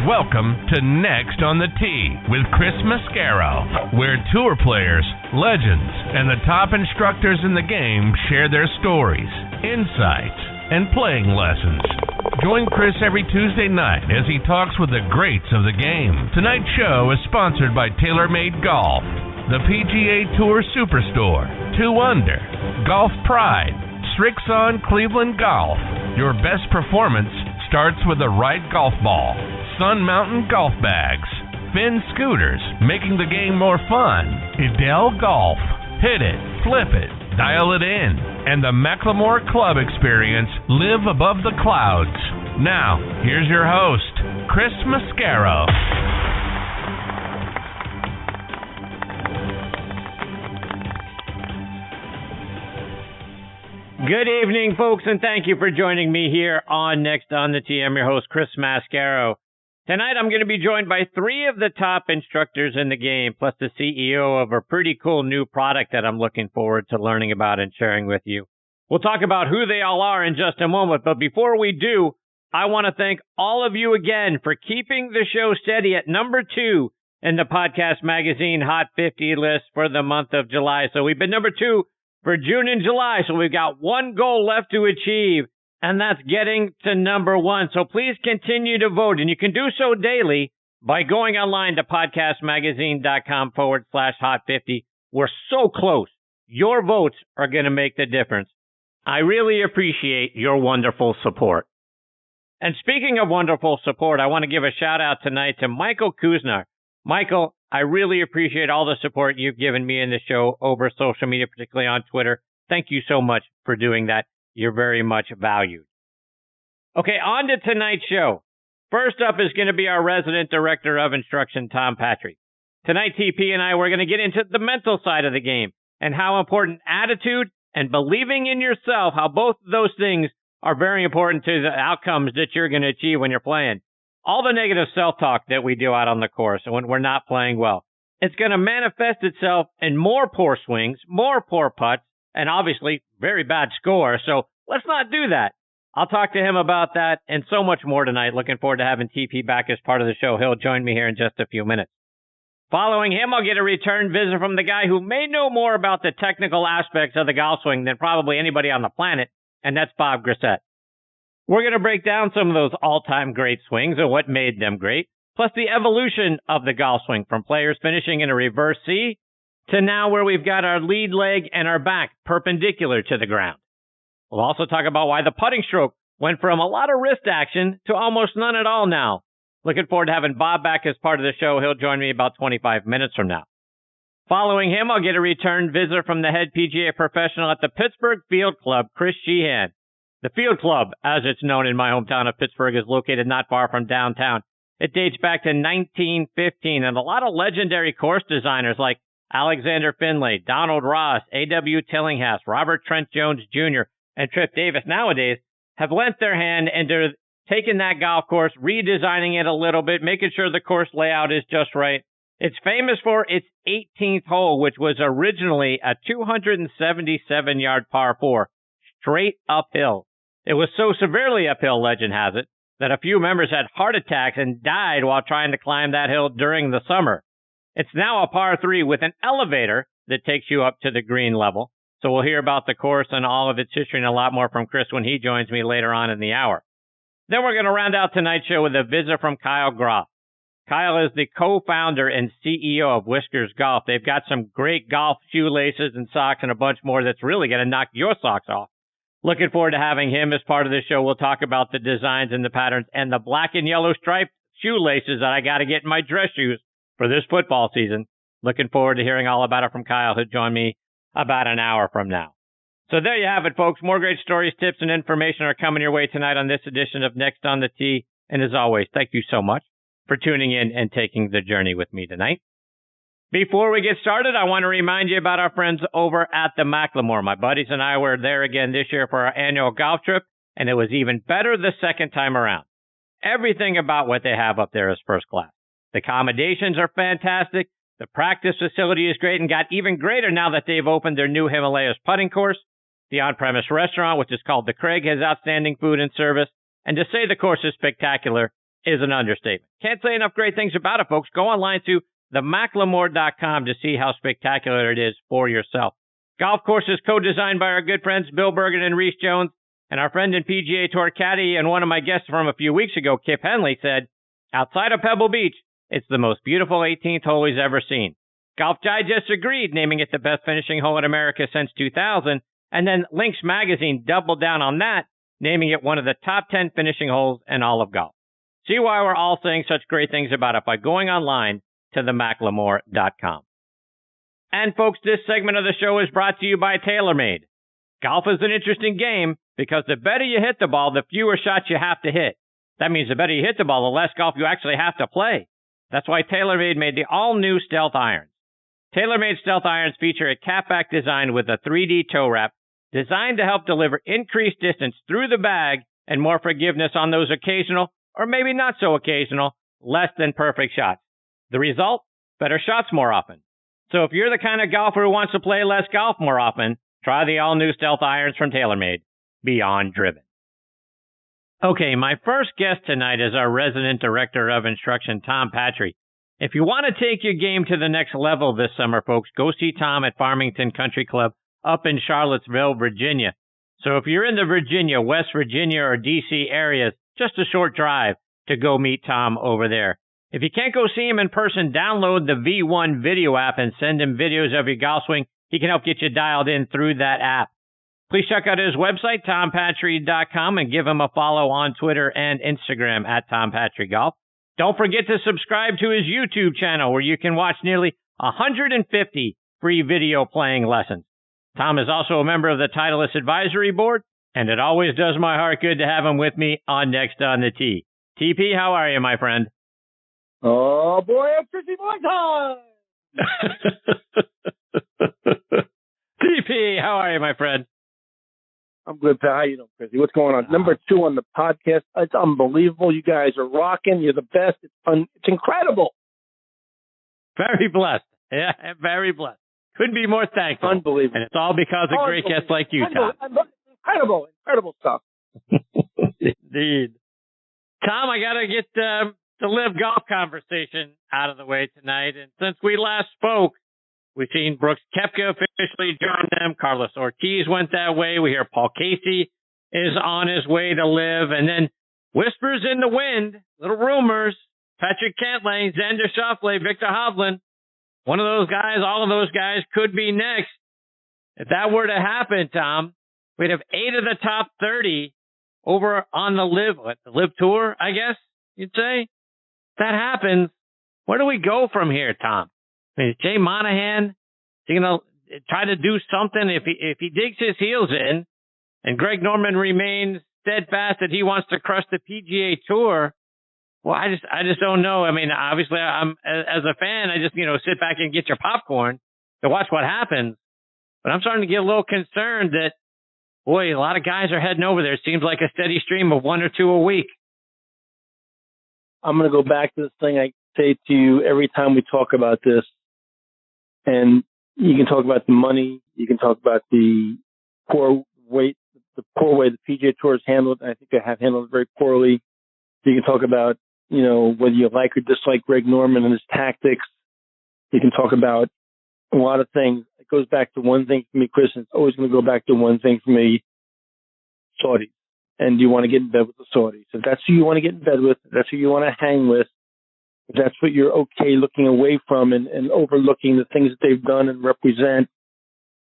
Welcome to Next on the Tee with Chris Mascaro, where tour players, legends, and the top instructors in the game share their stories, insights, and playing lessons. Join Chris every Tuesday night as he talks with the greats of the game. Tonight's show is sponsored by TaylorMade Golf, the PGA Tour Superstore, 2 Under, Golf Pride, Strixon Cleveland Golf. Your best performance starts with the right golf ball. Sun Mountain Golf Bags. Finn Scooters, making the game more fun. Edel Golf. Hit it, flip it, dial it in. And the Macklemore Club Experience, live above the clouds. Now, here's your host, Chris Mascaro. Good evening, folks, and thank you for joining me here on Next on the Tee. I'm your host, Chris Mascaro. Tonight, I'm going to be joined by 3 of the top instructors in the game, plus the CEO of a pretty cool new product that I'm looking forward to learning about and sharing with you. We'll talk about who they all are in just a moment, but before we do, I want to thank all of you again for keeping the show steady at number 2 in the Podcast Magazine Hot 50 list for the month of July. So we've been number 2 for June and July, so we've got one goal left to achieve, and that's getting to number 1. So please continue to vote, and you can do so daily by going online to podcastmagazine.com/hot50. We're so close. Your votes are going to make the difference. I really appreciate your wonderful support. And speaking of wonderful support, I want to give a shout out tonight to Michael Kuznar. Michael, I really appreciate all the support you've given me in the show over social media, particularly on Twitter. Thank you so much for doing that. You're very much valued. Okay, on to tonight's show. First up is going to be our resident director of instruction, Tom Patri. Tonight, TP and I, we're going to get into the mental side of the game and how important attitude and believing in yourself, how both of those things are very important to the outcomes that you're going to achieve when you're playing. All the negative self-talk that we do out on the course when we're not playing well, it's going to manifest itself in more poor swings, more poor putts, and obviously very bad score. So let's not do that. I'll talk to him about that and so much more tonight. Looking forward to having TP back as part of the show. He'll join me here in just a few minutes. Following him, I'll get a return visit from the guy who may know more about the technical aspects of the golf swing than probably anybody on the planet, and that's Bob Grissett. We're going to break down some of those all-time great swings and what made them great, plus the evolution of the golf swing from players finishing in a reverse C to now where we've got our lead leg and our back perpendicular to the ground. We'll also talk about why the putting stroke went from a lot of wrist action to almost none at all now. Looking forward to having Bob back as part of the show. He'll join me about 25 minutes from now. Following him, I'll get a return visit from the head PGA professional at the Pittsburgh Field Club, Chris Sheehan. The Field Club, as it's known in my hometown of Pittsburgh, is located not far from downtown. It dates back to 1915, and a lot of legendary course designers like Alexander Finlay, Donald Ross, A.W. Tillinghast, Robert Trent Jones Jr., and Trip Davis nowadays have lent their hand into taking that golf course, redesigning it a little bit, making sure the course layout is just right. It's famous for its 18th hole, which was originally a 277-yard par 4, straight uphill. It was so severely uphill, legend has it, that a few members had heart attacks and died while trying to climb that hill during the summer. It's now a par 3 with an elevator that takes you up to the green level. So we'll hear about the course and all of its history and a lot more from Chris when he joins me later on in the hour. Then we're going to round out tonight's show with a visit from Kyle Groth. Kyle is the co-founder and CEO of Whiskers Golf. They've got some great golf shoelaces and socks and a bunch more that's really going to knock your socks off. Looking forward to having him as part of the show. We'll talk about the designs and the patterns and the black and yellow striped shoelaces that I got to get in my dress shoes for this football season. Looking forward to hearing all about it from Kyle, who'll join me about an hour from now. So there you have it, folks. More great stories, tips, and information are coming your way tonight on this edition of Next on the Tee. And as always, thank you so much for tuning in and taking the journey with me tonight. Before we get started, I want to remind you about our friends over at the Macklemore. My buddies and I were there again this year for our annual golf trip, and it was even better the second time around. Everything about what they have up there is first class. The accommodations are fantastic. The practice facility is great and got even greater now that they've opened their new Himalayas putting course. The on-premise restaurant, which is called The Craig, has outstanding food and service. And to say the course is spectacular is an understatement. Can't say enough great things about it, folks. Go online to themaclemore.com to see how spectacular it is for yourself. Golf course is co-designed by our good friends Bill Bergen and Reese Jones, and our friend and PGA Tour caddy and one of my guests from a few weeks ago, Kip Henley, said, outside of Pebble Beach, it's the most beautiful 18th hole he's ever seen. Golf Digest agreed, naming it the best finishing hole in America since 2000, and then Links Magazine doubled down on that, naming it one of the top 10 finishing holes in all of golf. See why we're all saying such great things about it by going online to themaclemore.com. And folks, this segment of the show is brought to you by TaylorMade. Golf is an interesting game because the better you hit the ball, the fewer shots you have to hit. That means the better you hit the ball, the less golf you actually have to play. That's why TaylorMade made the all-new Stealth Irons. TaylorMade Stealth Irons feature a catback design with a 3D toe wrap designed to help deliver increased distance through the bag and more forgiveness on those occasional, or maybe not so occasional, less than perfect shots. The result? Better shots more often. So if you're the kind of golfer who wants to play less golf more often, try the all-new Stealth Irons from TaylorMade. Beyond driven. Okay, my first guest tonight is our resident director of instruction, Tom Patri. If you want to take your game to the next level this summer, folks, go see Tom at Farmington Country Club up in Charlottesville, Virginia. So if you're in the Virginia, West Virginia, or D.C. areas, just a short drive to go meet Tom over there. If you can't go see him in person, download the V1 video app and send him videos of your golf swing. He can help get you dialed in through that app. Please check out his website, tompatri.com, and give him a follow on Twitter and Instagram at TomPatriGolf. Don't forget to subscribe to his YouTube channel where you can watch nearly 150 free video playing lessons. Tom is also a member of the Titleist Advisory Board, and it always does my heart good to have him with me on Next on the Tee. TP, how are you, my friend? Oh, boy, it's 51 time! TP, how are you, my friend? I'm good, pal. How you doing, Chrissy? What's going on? Number 2 on the podcast. It's unbelievable. You guys are rocking. You're the best. It's incredible. Very blessed. Yeah, very blessed. Couldn't be more thankful. Unbelievable. And it's all because of great guests like you, Tom. Incredible stuff. Indeed. Tom, I got to get the LIV golf conversation out of the way tonight. And since we last spoke, we've seen Brooks Koepka officially join them. Carlos Ortiz went that way. We hear Paul Casey is on his way to LIV. And then whispers in the wind, little rumors, Patrick Cantlay, Xander Schauffele, Victor Hovland. One of those guys, all of those guys could be next. If that were to happen, Tom, we'd have 8 of the top 30 over on the LIV Tour, I guess you'd say. If that happens, where do we go from here, Tom? I mean, is Jay Monahan, is he going to try to do something if he digs his heels in and Greg Norman remains steadfast that he wants to crush the PGA Tour? Well, I just don't know. I mean, obviously, I'm as a fan, I just, sit back and get your popcorn to watch what happens. But I'm starting to get a little concerned that, boy, a lot of guys are heading over there. It seems like a steady stream of 1 or 2 a week. I'm going to go back to this thing I say to you every time we talk about this. And you can talk about the money. You can talk about the poor way the PGA Tour has handled it. I think they have handled it very poorly. You can talk about, whether you like or dislike Greg Norman and his tactics. You can talk about a lot of things. It goes back to one thing for me, Chris, and it's always going to go back to one thing for me, Saudis. And you want to get in bed with the Saudis. If that's who you want to get in bed with, if that's who you want to hang with, if that's what you're okay looking away from and overlooking the things that they've done and represent,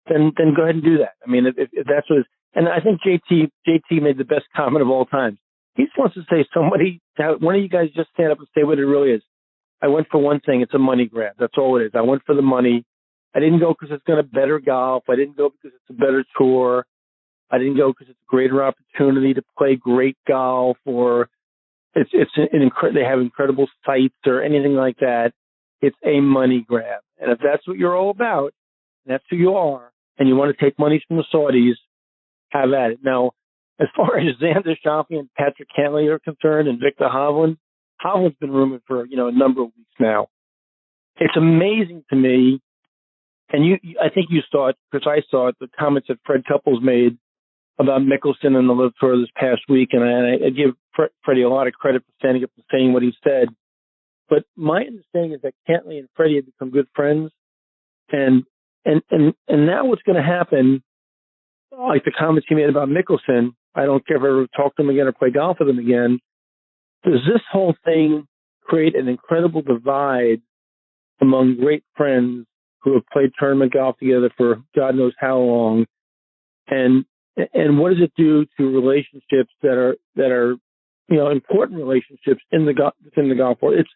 then go ahead and do that. I mean, if that's what and I think JT made the best comment of all time. He just wants to say one of you guys just stand up and say what it really is. I went for one thing. It's a money grab. That's all it is. I went for the money. I didn't go because it's going to better golf. I didn't go because it's a better tour. I didn't go because it's a greater opportunity to play great golf or they have incredible sites or anything like that. It's a money grab. And if that's what you're all about, and that's who you are, and you want to take money from the Saudis, have at it. Now, as far as Xander Schauffele and Patrick Cantlay are concerned and Victor Hovland, Hovland's been rumored for, a number of weeks now. It's amazing to me, and I think you saw it, because I saw it, the comments that Fred Couples made about Mickelson and the LIV Tour this past week, and I give Freddie a lot of credit for standing up and saying what he said. But my understanding is that Cantley and Freddie have become good friends. And now what's going to happen, like the comments he made about Mickelson, I don't care if I ever talk to him again or play golf with him again. Does this whole thing create an incredible divide among great friends who have played tournament golf together for God knows how long? And what does it do to relationships that are important relationships within the golf world?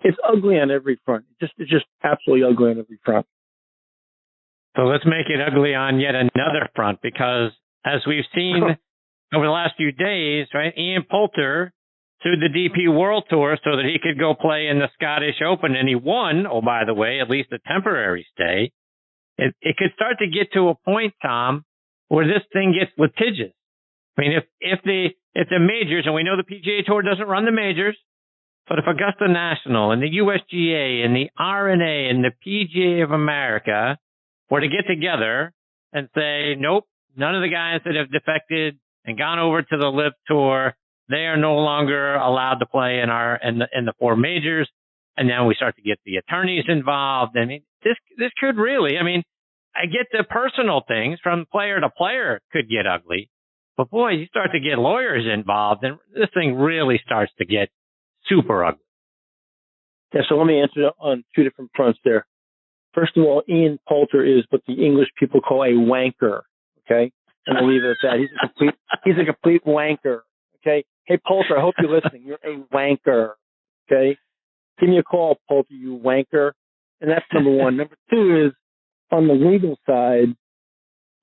It's ugly on every front. It's just absolutely ugly on every front. So let's make it ugly on yet another front, because as we've seen over the last few days, right, Ian Poulter sued the DP World Tour so that he could go play in the Scottish Open, and he won, oh, by the way, at least a temporary stay. It could start to get to a point, Tom, where this thing gets litigious. I mean, if the majors, and we know the PGA Tour doesn't run the majors, but if Augusta National and the USGA and the R&A and the PGA of America were to get together and say, nope, none of the guys that have defected and gone over to the LIV Tour, they are no longer allowed to play in the four majors, and then we start to get the attorneys involved. I mean, this could really, I mean, I get the personal things from player to player could get ugly, but boy, you start to get lawyers involved, and this thing really starts to get super ugly. Yeah, so let me answer on two different fronts there. First of all, Ian Poulter is what the English people call a wanker. Okay, and I'll leave it at that. He's a complete wanker. Okay, hey Poulter, I hope you're listening. You're a wanker. Okay, give me a call, Poulter, you wanker. And that's number one. Number two is on the legal side.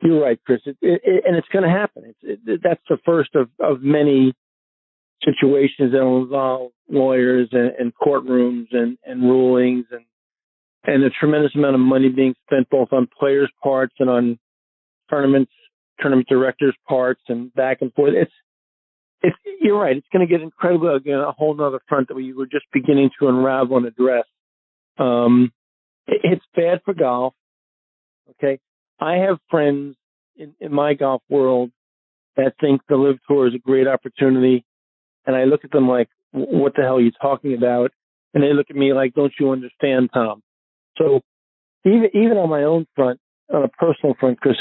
You're right, Chris. And it's going to happen. That's the first of many situations that will involve lawyers and courtrooms and rulings and a tremendous amount of money being spent both on players' parts and on tournament directors' parts and back and forth. You're right. It's going to get incredibly ugly on a whole other front that we were just beginning to unravel and address. It's bad for golf. Okay. I have friends in my golf world that think the LIV Tour is a great opportunity. And I look at them like, what the hell are you talking about? And they look at me like, don't you understand, Tom? So even on my own front, on a personal front, Chris,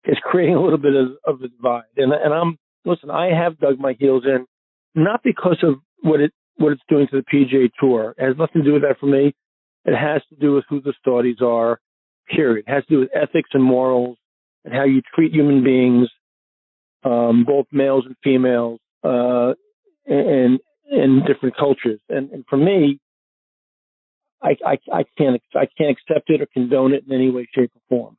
it's creating a little bit of a divide. And listen, I have dug my heels in, not because of what it's doing to the PGA Tour. It has nothing to do with that for me. It has to do with who the Saudis are, period. It has to do with ethics and morals and how you treat human beings, both males and females, and different cultures. And for me, I can't accept it or condone it in any way, shape, or form.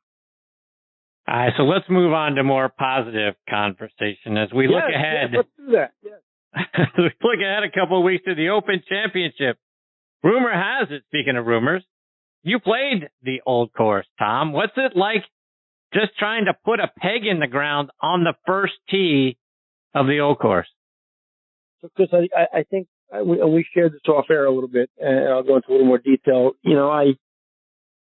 All right, so let's move on to more positive conversation as we look ahead. Let's do that. Yes. We look ahead a couple of weeks to the Open Championship. Rumor has it, speaking of rumors, you played the Old Course, Tom. What's it like just trying to put a peg in the ground on the first tee of the Old Course? So, Chris, I think we shared this off air a little bit, and I'll go into a little more detail. You know,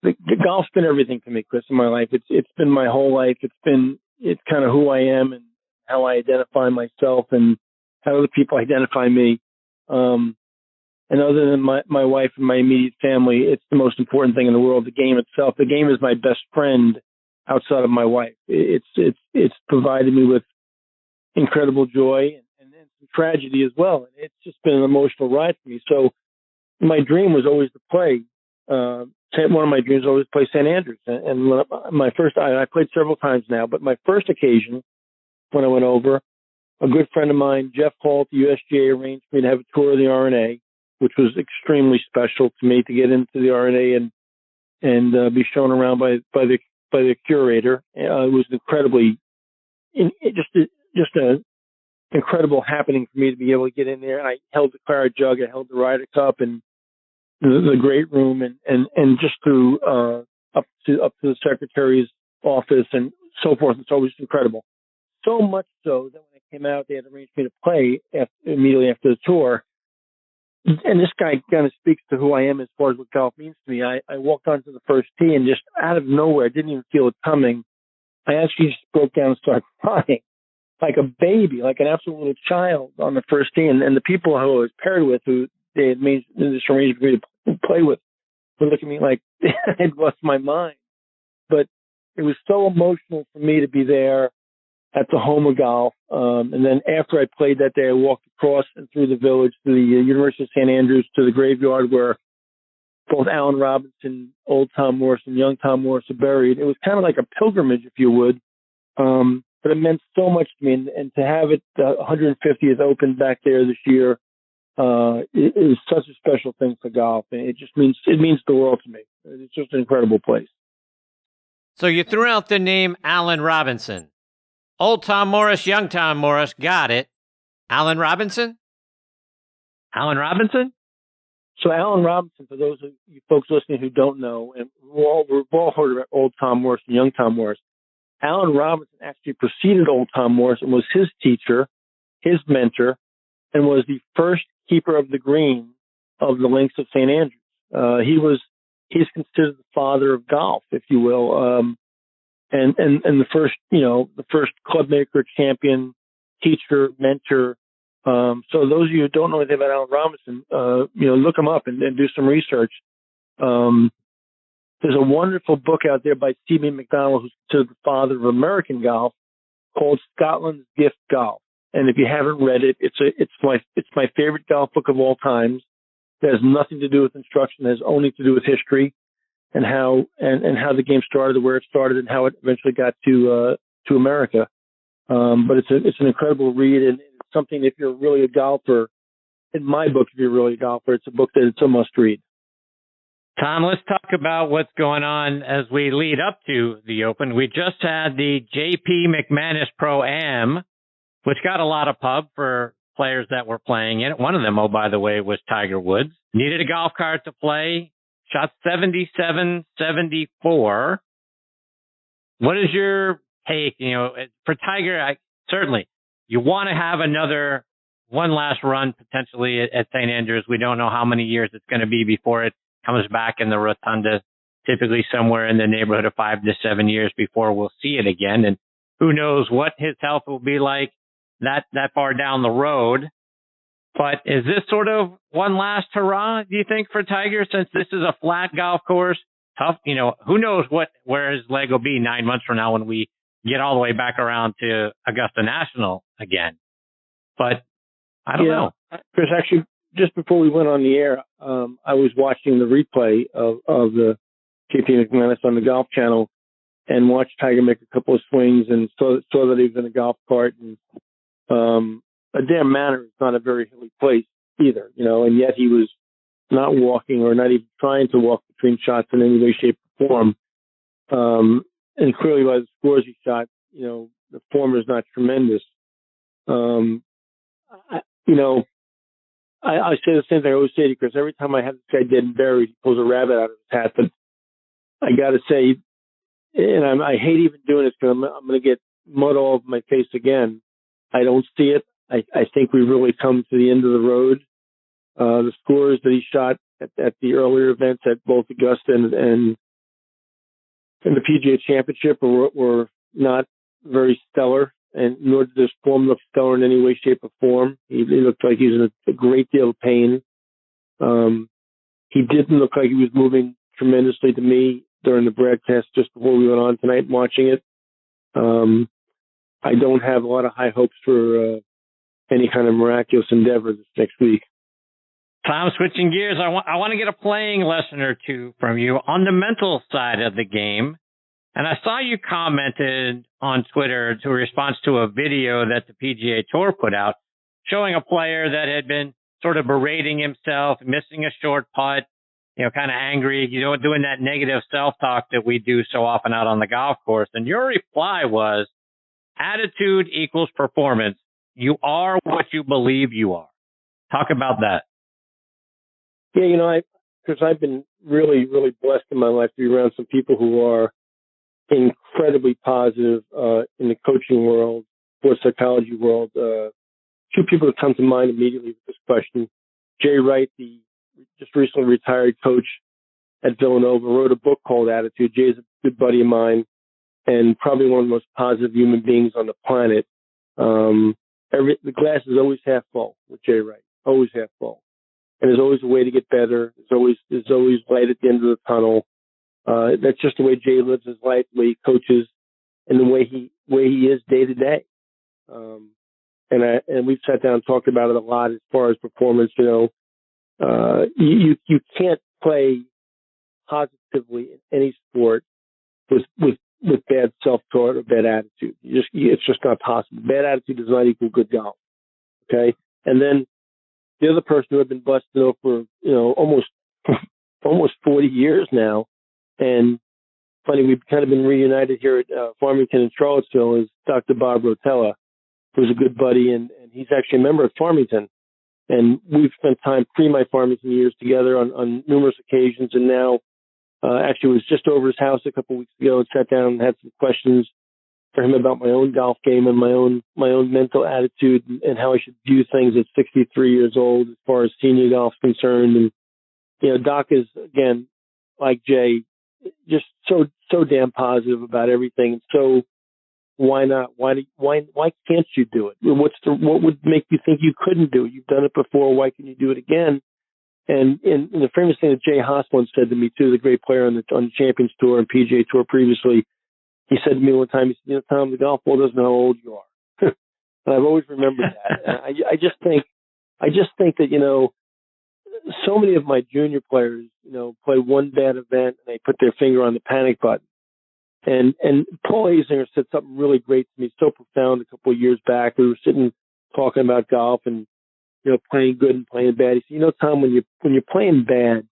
the golf's been everything to me, Chris, in my life. It's been my whole life. It's kind of who I am and how I identify myself and how other people identify me. And other than my wife and my immediate family, it's the most important thing in the world. The game itself. The game is my best friend outside of my wife. It's provided me with incredible joy and some tragedy as well. And it's just been an emotional ride for me. So my dream was always to play. One of my dreams was always to play St. Andrews. And my first, I played several times now, but my first occasion when I went over, a good friend of mine, Jeff Hall, the USGA, arranged for me to have a tour of the R&A, which was extremely special to me to get into the R&A and be shown around by the curator. It was just an incredible happening for me to be able to get in there. And I held the Claret Jug, I held the Ryder Cup, and the great room, and just through up to the secretary's office and so forth. It's always incredible. So much so that when I came out, they had arranged me to play immediately after the tour. And this guy kind of speaks to who I am as far as what golf means to me. I walked onto the first tee and just out of nowhere, I didn't even feel it coming. I actually just broke down and started crying. like a baby, like an absolute little child on the first tee. And the people who I was paired with, who they had made this arrangement for me to play with, would look at me like I'd lost my mind. But it was so emotional for me to be there at the home of golf. And then after I played that day, I walked across and through the village to the University of St. Andrews, to the graveyard where both Allen Robinson, old Tom Morris, and young Tom Morris are buried. It was kind of like a pilgrimage, if you would. But it meant so much to me. And to have it, 150th Open back there this year, it is such a special thing for golf. And it means the world to me. It's just an incredible place. So you threw out the name Allen Robinson. Old Tom Morris, young Tom Morris, got it. Allen Robinson? Allen Robinson? So Allen Robinson, for those of you folks listening who don't know, and we've all heard about old Tom Morris and young Tom Morris, Allen Robinson actually preceded old Tom Morris and was his teacher, his mentor, and was the first keeper of the green of the links of St. Andrews. He's considered the father of golf, if you will. And the first club maker, champion, teacher, mentor. So those of you who don't know anything about Allen Robinson, look him up and do some research. There's a wonderful book out there by C.B. McDonald, who's considered the father of American golf, called Scotland's Gift Golf. And if you haven't read it, it's my favorite golf book of all times. It has nothing to do with instruction. It has only to do with history and how the game started, where it started, and how it eventually got to America. But it's an incredible read, and it's something, if you're really a golfer, in my book, if you're really a golfer, it's a book that it's a must read. Tom, let's talk about what's going on as we lead up to the Open. We just had the J.P. McManus Pro-Am, which got a lot of pub for players that were playing in it. One of them, oh, by the way, was Tiger Woods. Needed a golf cart to play. Shot 77-74. What is your take? For Tiger, certainly you want to have one last run potentially at St. Andrews. We don't know how many years it's going to be before it comes back in the rotunda. Typically somewhere in the neighborhood of 5 to 7 years before we'll see it again. And who knows what his health will be like that far down the road. But is this sort of one last hurrah, do you think, for Tiger, since this is a flat golf course? Tough, who knows where his leg will be 9 months from now when we get all the way back around to Augusta National again. But I don't know. Chris, actually, just before we went on the air, I was watching the replay of the J.P. McManus on the Golf Channel and watched Tiger make a couple of swings and saw that he was in a golf cart. And Adair Manor is not a very hilly place either, and yet he was not walking or not even trying to walk between shots in any way, shape, or form. And clearly by the scores he shot, the form is not tremendous. I say the same thing I always say to Chris. Every time I have this guy dead and buried, he pulls a rabbit out of his hat. But I got to say, and I hate even doing this because I'm going to get mud all over my face again. I don't see it. I think we've really come to the end of the road. The scores that he shot at the earlier events at both Augusta and the PGA Championship were not very stellar, and nor did his form look stellar in any way, shape, or form. He looked like he was in a great deal of pain. He didn't look like he was moving tremendously to me during the broadcast just before we went on tonight watching it. I don't have a lot of high hopes for any kind of miraculous endeavor this next week. Tom, switching gears, I want to get a playing lesson or two from you on the mental side of the game. And I saw you commented on Twitter to a response to a video that the PGA Tour put out showing a player that had been sort of berating himself, missing a short putt, kind of angry, doing that negative self-talk that we do so often out on the golf course. And your reply was, attitude equals performance. You are what you believe you are. Talk about that. Yeah, because I've been really, really blessed in my life to be around some people who are incredibly positive in the coaching world, sports psychology world. Two people that come to mind immediately with this question. Jay Wright, the just recently retired coach at Villanova, wrote a book called Attitude. Jay's a good buddy of mine and probably one of the most positive human beings on the planet. The glass is always half full with Jay Wright, always half full. And there's always a way to get better. There's always light at the end of the tunnel. That's just the way Jay lives his life, the way he coaches, and the way he is day to day. And we've sat down and talked about it a lot as far as performance. You can't play positively in any sport with bad self-taught or bad attitude. It's just not possible. Bad attitude does not equal good golf. Okay, and then the other person who I've been busting up for almost 40 years now, and funny, we've kind of been reunited here at Farmington in Charlottesville, is Dr. Bob Rotella, who's a good buddy, and he's actually a member of Farmington. And we've spent time pre my Farmington years together on numerous occasions, and now actually was just over his house a couple of weeks ago and sat down and had some questions for him about my own golf game and my own mental attitude and how I should view things at 63 years old as far as senior golf is concerned. And Doc is, again, like Jay, just so damn positive about everything. So why not? Why can't you do it? What would make you think you couldn't do it? You've done it before. Why can you do it again? And the famous thing that Jay Haas once said to me too, the great player on the Champions Tour and PGA Tour previously, he said to me one time, he said, Tom, the golf ball doesn't know how old you are. And I've always remembered that. And I just think that, so many of my junior players, play one bad event and they put their finger on the panic button. And Paul Azinger said something really great to me, so profound a couple of years back. We were sitting talking about golf and, playing good and playing bad. He said, Tom, when you're playing bad,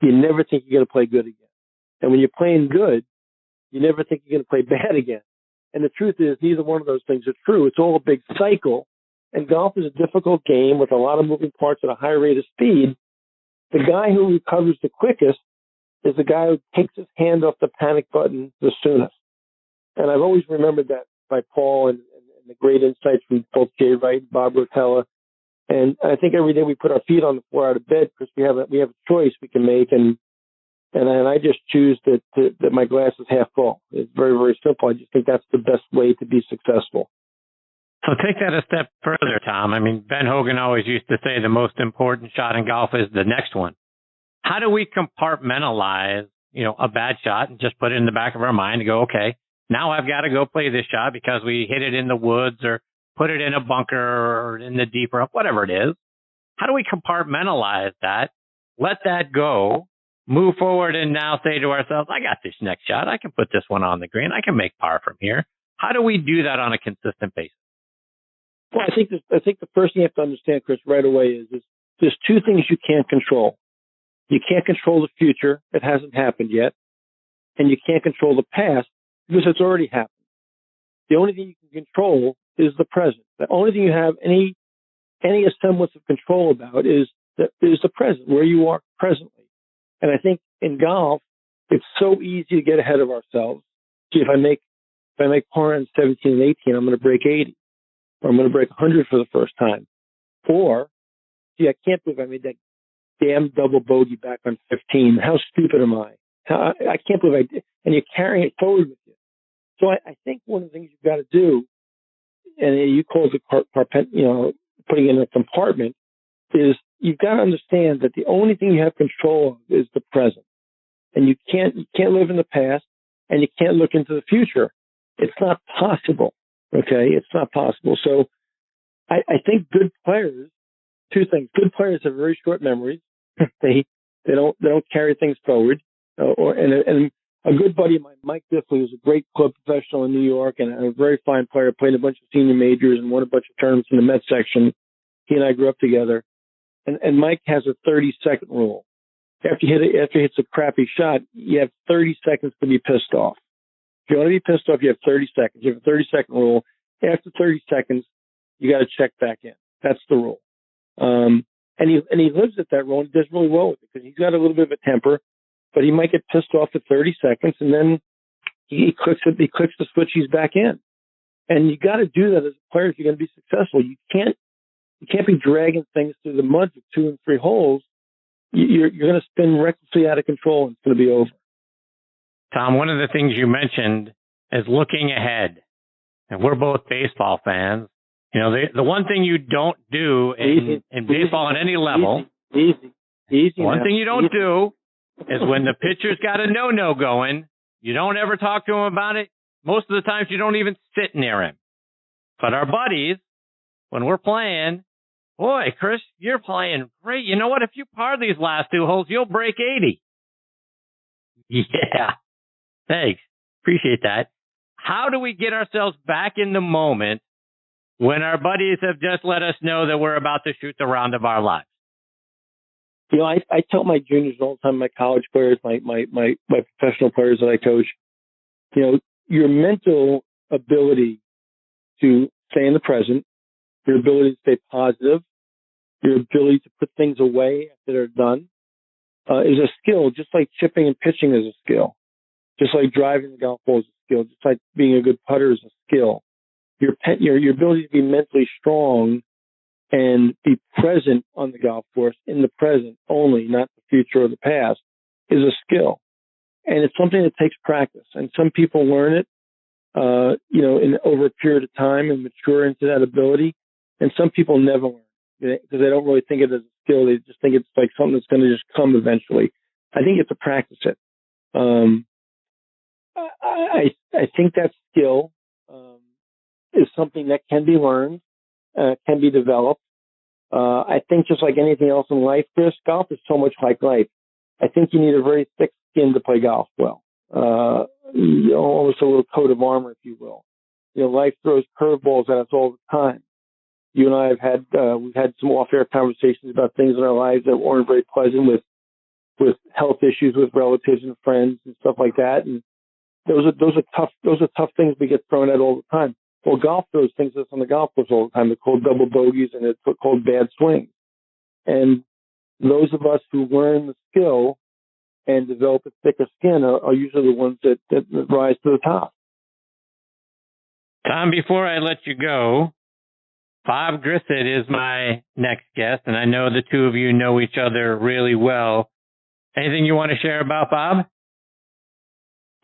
you never think you're going to play good again. And when you're playing good, you never think you're going to play bad again. And the truth is, neither one of those things are true. It's all a big cycle. And golf is a difficult game with a lot of moving parts at a high rate of speed. The guy who recovers the quickest is the guy who takes his hand off the panic button the soonest. And I've always remembered that by Paul and the great insights from both Jay Wright and Bob Rotella. And I think every day we put our feet on the floor out of bed because we have a choice we can make. And I just choose that my glass is half full. It's very, very simple. I just think that's the best way to be successful. So take that a step further, Tom. I mean, Ben Hogan always used to say the most important shot in golf is the next one. How do we compartmentalize, a bad shot and just put it in the back of our mind and go, okay, now I've got to go play this shot because we hit it in the woods or put it in a bunker or in the deep rough, whatever it is. How do we compartmentalize that, let that go, move forward, and now say to ourselves, I got this next shot. I can put this one on the green. I can make par from here. How do we do that on a consistent basis? Well, I think the first thing you have to understand, Chris, right away is there's two things you can't control. You can't control the future. It hasn't happened yet. And you can't control the past because it's already happened. The only thing you can control is the present. The only thing you have any semblance of control about is the present, where you are presently. And I think in golf, it's so easy to get ahead of ourselves. Gee, if I make par in 17 and 18, I'm going to break 80. Or I'm going to break 100 for the first time. Or, gee, I can't believe I made that damn double bogey back on 15. How stupid am I? I can't believe I did. And you're carrying it forward with you. So I think one of the things you've got to do, and you call it putting it in a compartment, is you've got to understand that the only thing you have control of is the present. And you can't live in the past, and you can't look into the future. It's not possible. Okay, it's not possible. So I think good players, two things. Good players have very short memories. they don't carry things forward. And a good buddy of mine, Mike Diffley, who's a great club professional in New York and a very fine player, played a bunch of senior majors and won a bunch of tournaments in the Met section. He and I grew up together. And Mike has a 30-second rule. After he hits a crappy shot, you have 30 seconds to be pissed off. If you want to be pissed off, you have 30 seconds. You have a 30-second rule. After 30 seconds, you got to check back in. That's the rule. And he lives at that rule and does really well with it because he's got a little bit of a temper, but he might get pissed off for 30 seconds and then he clicks the switch, he's back in. And you got to do that as a player if you're going to be successful. You can't be dragging things through the mud for 2 and 3 holes. You're going to spin recklessly out of control and it's going to be over. Tom, one of the things you mentioned is looking ahead. and we're both baseball fans. You know, the one thing you don't do in baseball on any level, one thing you don't do is when the pitcher's got a no-no going, you don't ever talk to him about it. Most of the times you don't even sit near him. But our buddies, when we're playing, boy, Chris, you're playing great. You know what? If you par these last 2 holes, you'll break 80. Yeah. Thanks. Appreciate that. How do we get ourselves back in the moment when our buddies have just let us know that we're about to shoot the round of our lives? You know, I tell my juniors all the time, my college players, my professional players that I coach, you know, your mental ability to stay in the present, your ability to stay positive, your ability to put things away after they're done, is a skill, just like chipping and pitching is a skill, just like driving the golf ball is a skill, just like being a good putter is a skill. Your ability to be mentally strong and be present on the golf course in the present only, not the future or the past, is a skill. And it's something that takes practice. And some people learn it, you know, over a period of time and mature into that ability. And some people never learn because they don't really think of it as a skill. They just think it's like something that's going to just come eventually. I think you have to practice it. I think that skill is something that can be learned, can be developed. I think just like anything else in life, Chris, golf is so much like life. I think you need a very thick skin to play golf well. You know, almost a little coat of armor, if you will. You know, life throws curveballs at us all the time. You and I have had, we've had some off-air conversations about things in our lives that weren't very pleasant with health issues with relatives and friends and stuff like that. And those are tough things we get thrown at all the time. Well, golf throws things at us on the golf course all the time. They're called double bogeys and it's called bad swings. And those of us who learn the skill and develop a thicker skin are usually the ones that rise to the top. Tom, before I let you go, Bob Grissett is my next guest, and I know the two of you know each other really well. Anything you want to share about Bob?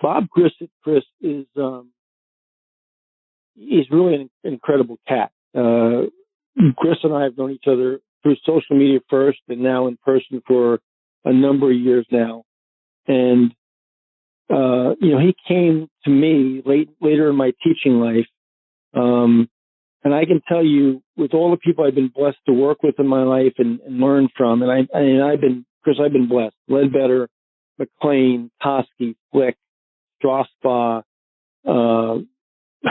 Bob Grissett, Chris, is he's really an incredible cat. Chris and I have known each other through social media first and now in person for a number of years now. And, you know, he came to me later in my teaching life. And I can tell you, with all the people I've been blessed to work with in my life and learn from, and I've been blessed. Ledbetter, McLean, Toski, Flick, Strasbaugh,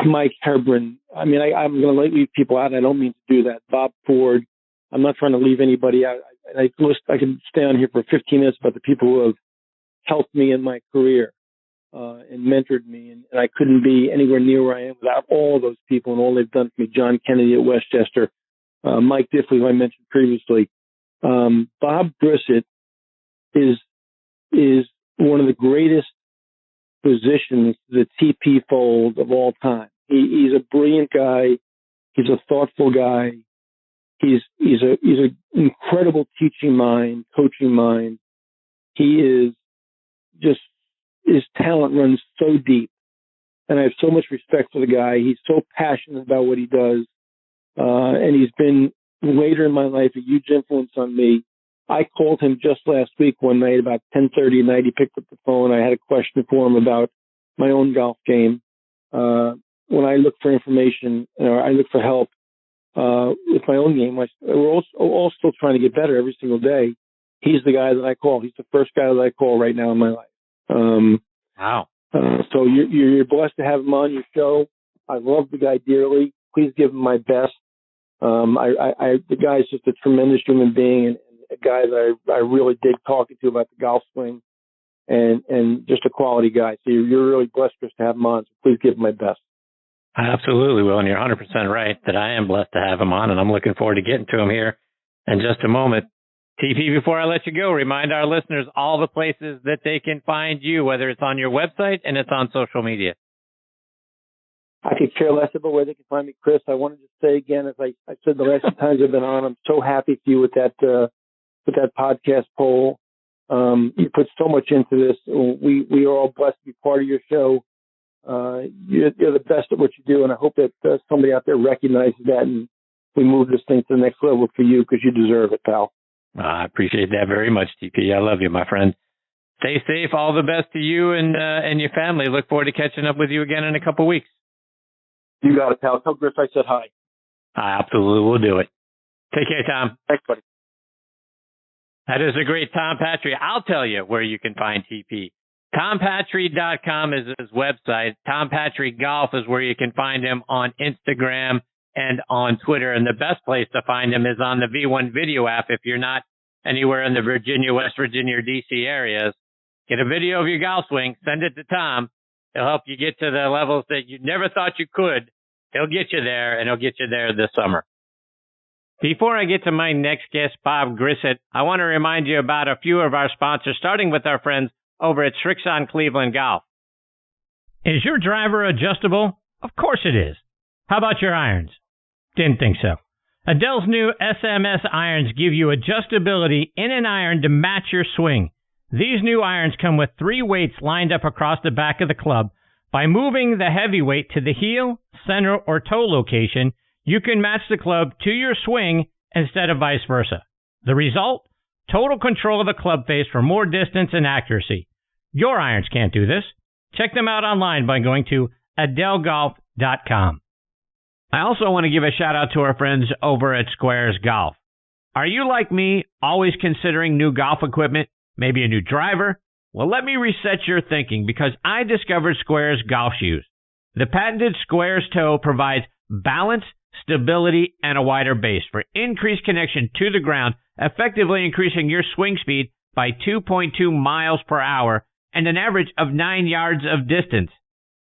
Mike Hebron. I mean, I'm going to leave people out. And I don't mean to do that. Bob Ford. I'm not trying to leave anybody out. I can stay on here for 15 minutes about the people who have helped me in my career and mentored me, and I couldn't be anywhere near where I am without all those people and all they've done for me. John Kennedy at Westchester, Mike Diffley, who I mentioned previously. Bob Grissett is one of the greatest physicians, the TP fold of all time. He's a brilliant guy. He's a thoughtful guy. He's an incredible teaching mind, coaching mind. He is just, his talent runs so deep, and I have so much respect for the guy. He's so passionate about what he does, and he's been later in my life a huge influence on me. I called him just last week one night about 10:30 at night. He picked up the phone. I had a question for him about my own golf game. When I look for information or I look for help with my own game, we're all still trying to get better every single day. He's the guy that I call. He's the first guy that I call right now in my life. Wow. So you're blessed to have him on your show. I love the guy dearly. Please give him my best. The guy's just a tremendous human being and a guy that I really dig talking to about the golf swing and just a quality guy. So you're really blessed just to have him on. So please give him my best. I absolutely will. And you're 100% right that I am blessed to have him on, and I'm looking forward to getting to him here in just a moment. TP, before I let you go, remind our listeners all the places that they can find you, whether it's on your website and it's on social media. I could care less about where they can find me, Chris. I wanted to say again, as I said the last few times I've been on, I'm so happy for you with that podcast poll. You put so much into this. We are all blessed to be part of your show. You're the best at what you do, and I hope that somebody out there recognizes that and we move this thing to the next level for you because you deserve it, pal. I appreciate that very much, TP. I love you, my friend. Stay safe. All the best to you and your family. Look forward to catching up with you again in a couple weeks. You got it, pal. Tell Griff I said hi. I absolutely will do it. Take care, Tom. Thanks, buddy. That is a great Tom Patri. I'll tell you where you can find TP. TomPatri.com is his website. Tom Patri Golf is where you can find him on Instagram and on Twitter. And the best place to find him is on the V1 video app if you're not anywhere in the Virginia, West Virginia, or D.C. areas. Get a video of your golf swing, send it to Tom. He'll help you get to the levels that you never thought you could. He'll get you there, and he'll get you there this summer. Before I get to my next guest, Bob Grissett, I want to remind you about a few of our sponsors, starting with our friends over at Srixon Cleveland Golf. Is your driver adjustable? Of course it is. How about your irons? Didn't think so. Adele's new SMS irons give you adjustability in an iron to match your swing. These new irons come with 3 weights lined up across the back of the club. By moving the heavy weight to the heel, center, or toe location, you can match the club to your swing instead of vice versa. The result? Total control of the club face for more distance and accuracy. Your irons can't do this. Check them out online by going to adelegolf.com. I also want to give a shout out to our friends over at Squares Golf. Are you like me, always considering new golf equipment, maybe a new driver? Well, let me reset your thinking because I discovered Squares golf shoes. The patented Squares toe provides balance, stability, and a wider base for increased connection to the ground, effectively increasing your swing speed by 2.2 miles per hour and an average of 9 yards of distance.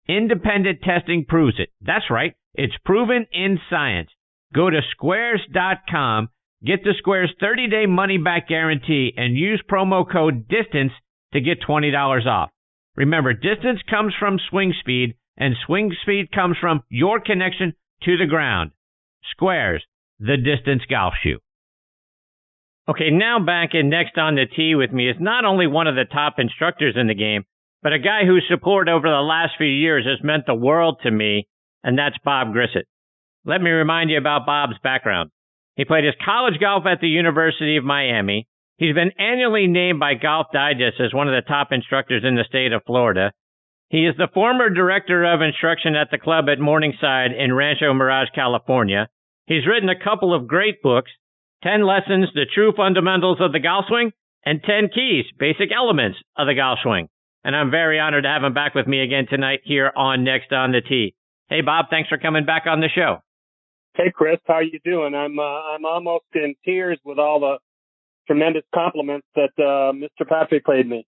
Independent testing proves it. That's right. It's proven in science. Go to squares.com, get the Squares 30-day money-back guarantee, and use promo code DISTANCE to get $20 off. Remember, distance comes from swing speed, and swing speed comes from your connection to the ground. Squares, the distance golf shoe. Okay, now back in next on the tee with me is not only one of the top instructors in the game, but a guy whose support over the last few years has meant the world to me, and that's Bob Grissett. Let me remind you about Bob's background. He played his college golf at the University of Miami. He's been annually named by Golf Digest as one of the top instructors in the state of Florida. He is the former director of instruction at the club at Morningside in Rancho Mirage, California. He's written a couple of great books, 10 Lessons, The True Fundamentals of the Golf Swing, and 10 Keys, Basic Elements of the Golf Swing. And I'm very honored to have him back with me again tonight here on Next on the Tee. Hey, Bob, thanks for coming back on the show. Hey, Chris, how you doing? I'm almost in tears with all the tremendous compliments that Mr. Patri paid me.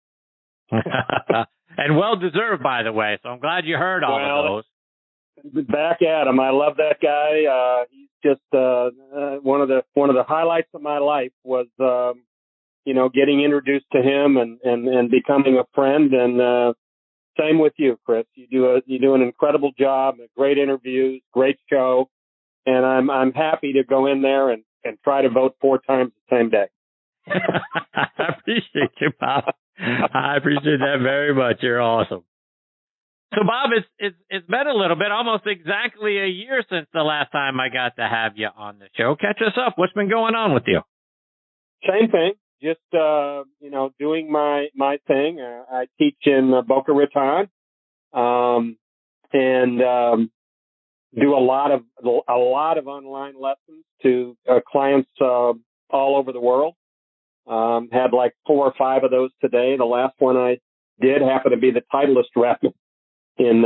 And well-deserved, by the way, so I'm glad you heard all of those. Back at him. I love that guy. He's just one of the highlights of my life was, getting introduced to him and becoming a friend. And same with you, Chris. You do an incredible job, great interviews, great show. And I'm happy to go in there and try to vote 4 times the same day. I appreciate you, Bob. I appreciate that very much. You're awesome. So, Bob, it's been a little bit, almost exactly a year since the last time I got to have you on the show. Catch us up. What's been going on with you? Same thing. Just, doing my thing. I teach in Boca Raton, and do a lot of online lessons to clients all over the world. Had like 4 or 5 of those today. The last one I did happened to be the Titleist rep in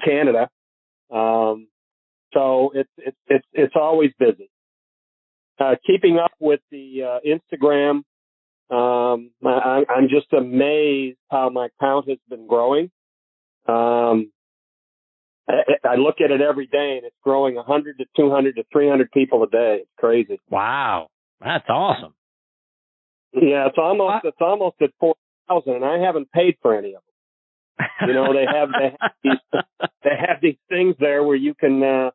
Canada. So it's always busy. Keeping up with the Instagram, I'm just amazed how my count has been growing. I look at it every day, and it's growing 100 to 200 to 300 people a day. It's crazy. Wow, that's awesome. Yeah, it's almost at 4,000, and I haven't paid for any of them. They have these things there where you can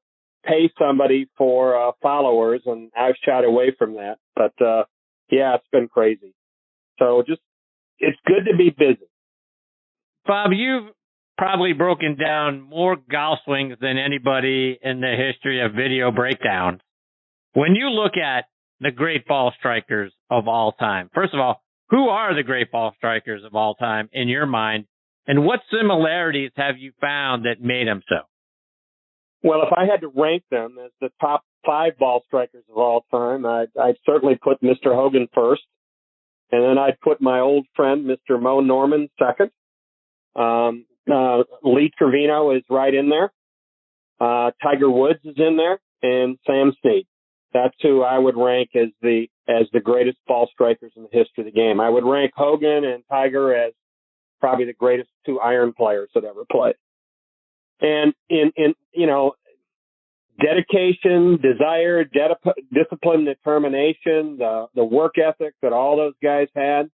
pay somebody for followers, and I've shied away from that. But yeah, it's been crazy. So it's good to be busy. Bob, you've probably broken down more golf swings than anybody in the history of video breakdowns. When you look at the great ball strikers of all time, first of all, who are the great ball strikers of all time in your mind, and what similarities have you found that made them so? Well, if I had to rank them as the top 5 ball strikers of all time, I'd certainly put Mr. Hogan first, and then I'd put my old friend, Mr. Mo Norman, second. Lee Trevino is right in there. Tiger Woods is in there, and Sam Snead. That's who I would rank as the greatest ball strikers in the history of the game. I would rank Hogan and Tiger as probably the greatest 2 iron players that ever played. And in dedication, desire, discipline, determination, the work ethic that all those guys had,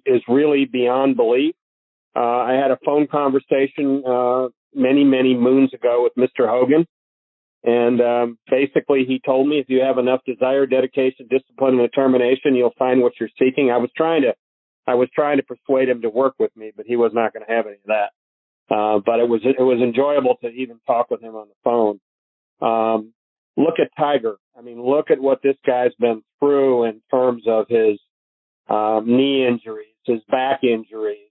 is really beyond belief. I had a phone conversation many, many moons ago with Mr. Hogan. And basically, he told me, if you have enough desire, dedication, discipline, and determination, you'll find what you're seeking. I was trying to persuade him to work with me, but he was not going to have any of that. But it was enjoyable to even talk with him on the phone. Look at Tiger. I mean, look at what this guy's been through in terms of his knee injuries, his back injuries,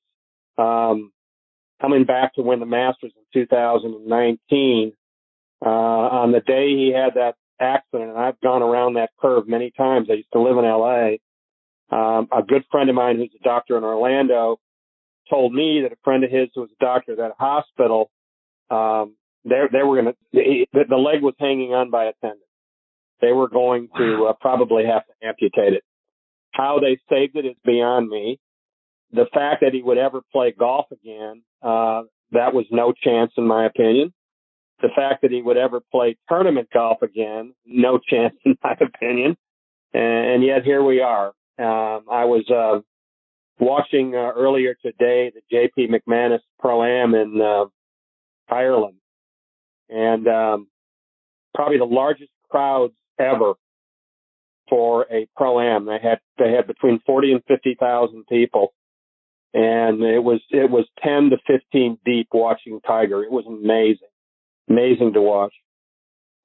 coming back to win the Masters in 2019. On the day he had that accident, and I've gone around that curve many times. I used to live in L.A. A good friend of mine who's a doctor in Orlando told me that a friend of his who was a doctor at that hospital, they were going to, the leg was hanging on by a tendon. They were going to probably have to amputate it. How they saved it is beyond me. The fact that he would ever play golf again, that was no chance in my opinion. The fact that he would ever play tournament golf again, no chance in my opinion. And yet here we are. I was watching earlier today the J.P. McManus Pro-Am in Ireland. And probably the largest crowds ever for a Pro-Am. They had between 40 and 50,000 people. And it was 10 to 15 deep watching Tiger. It was amazing to watch.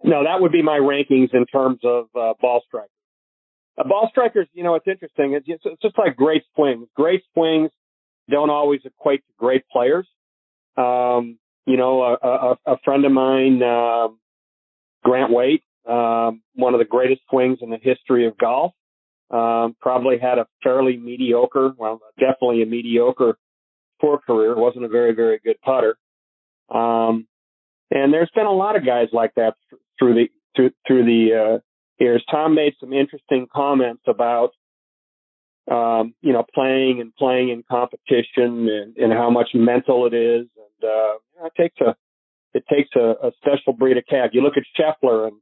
No, that would be my rankings in terms of ball strikers. Ball strikers, it's interesting. It's just like great swings. Great swings don't always equate to great players. A friend of mine, Grant Waite, one of the greatest swings in the history of golf, probably had a fairly mediocre, definitely a mediocre tour career. Wasn't a very, very good putter. And there's been a lot of guys like that through the years. Tom made some interesting comments about, playing in competition and how much mental it is. And, it takes a special breed of cat. You look at Scheffler and,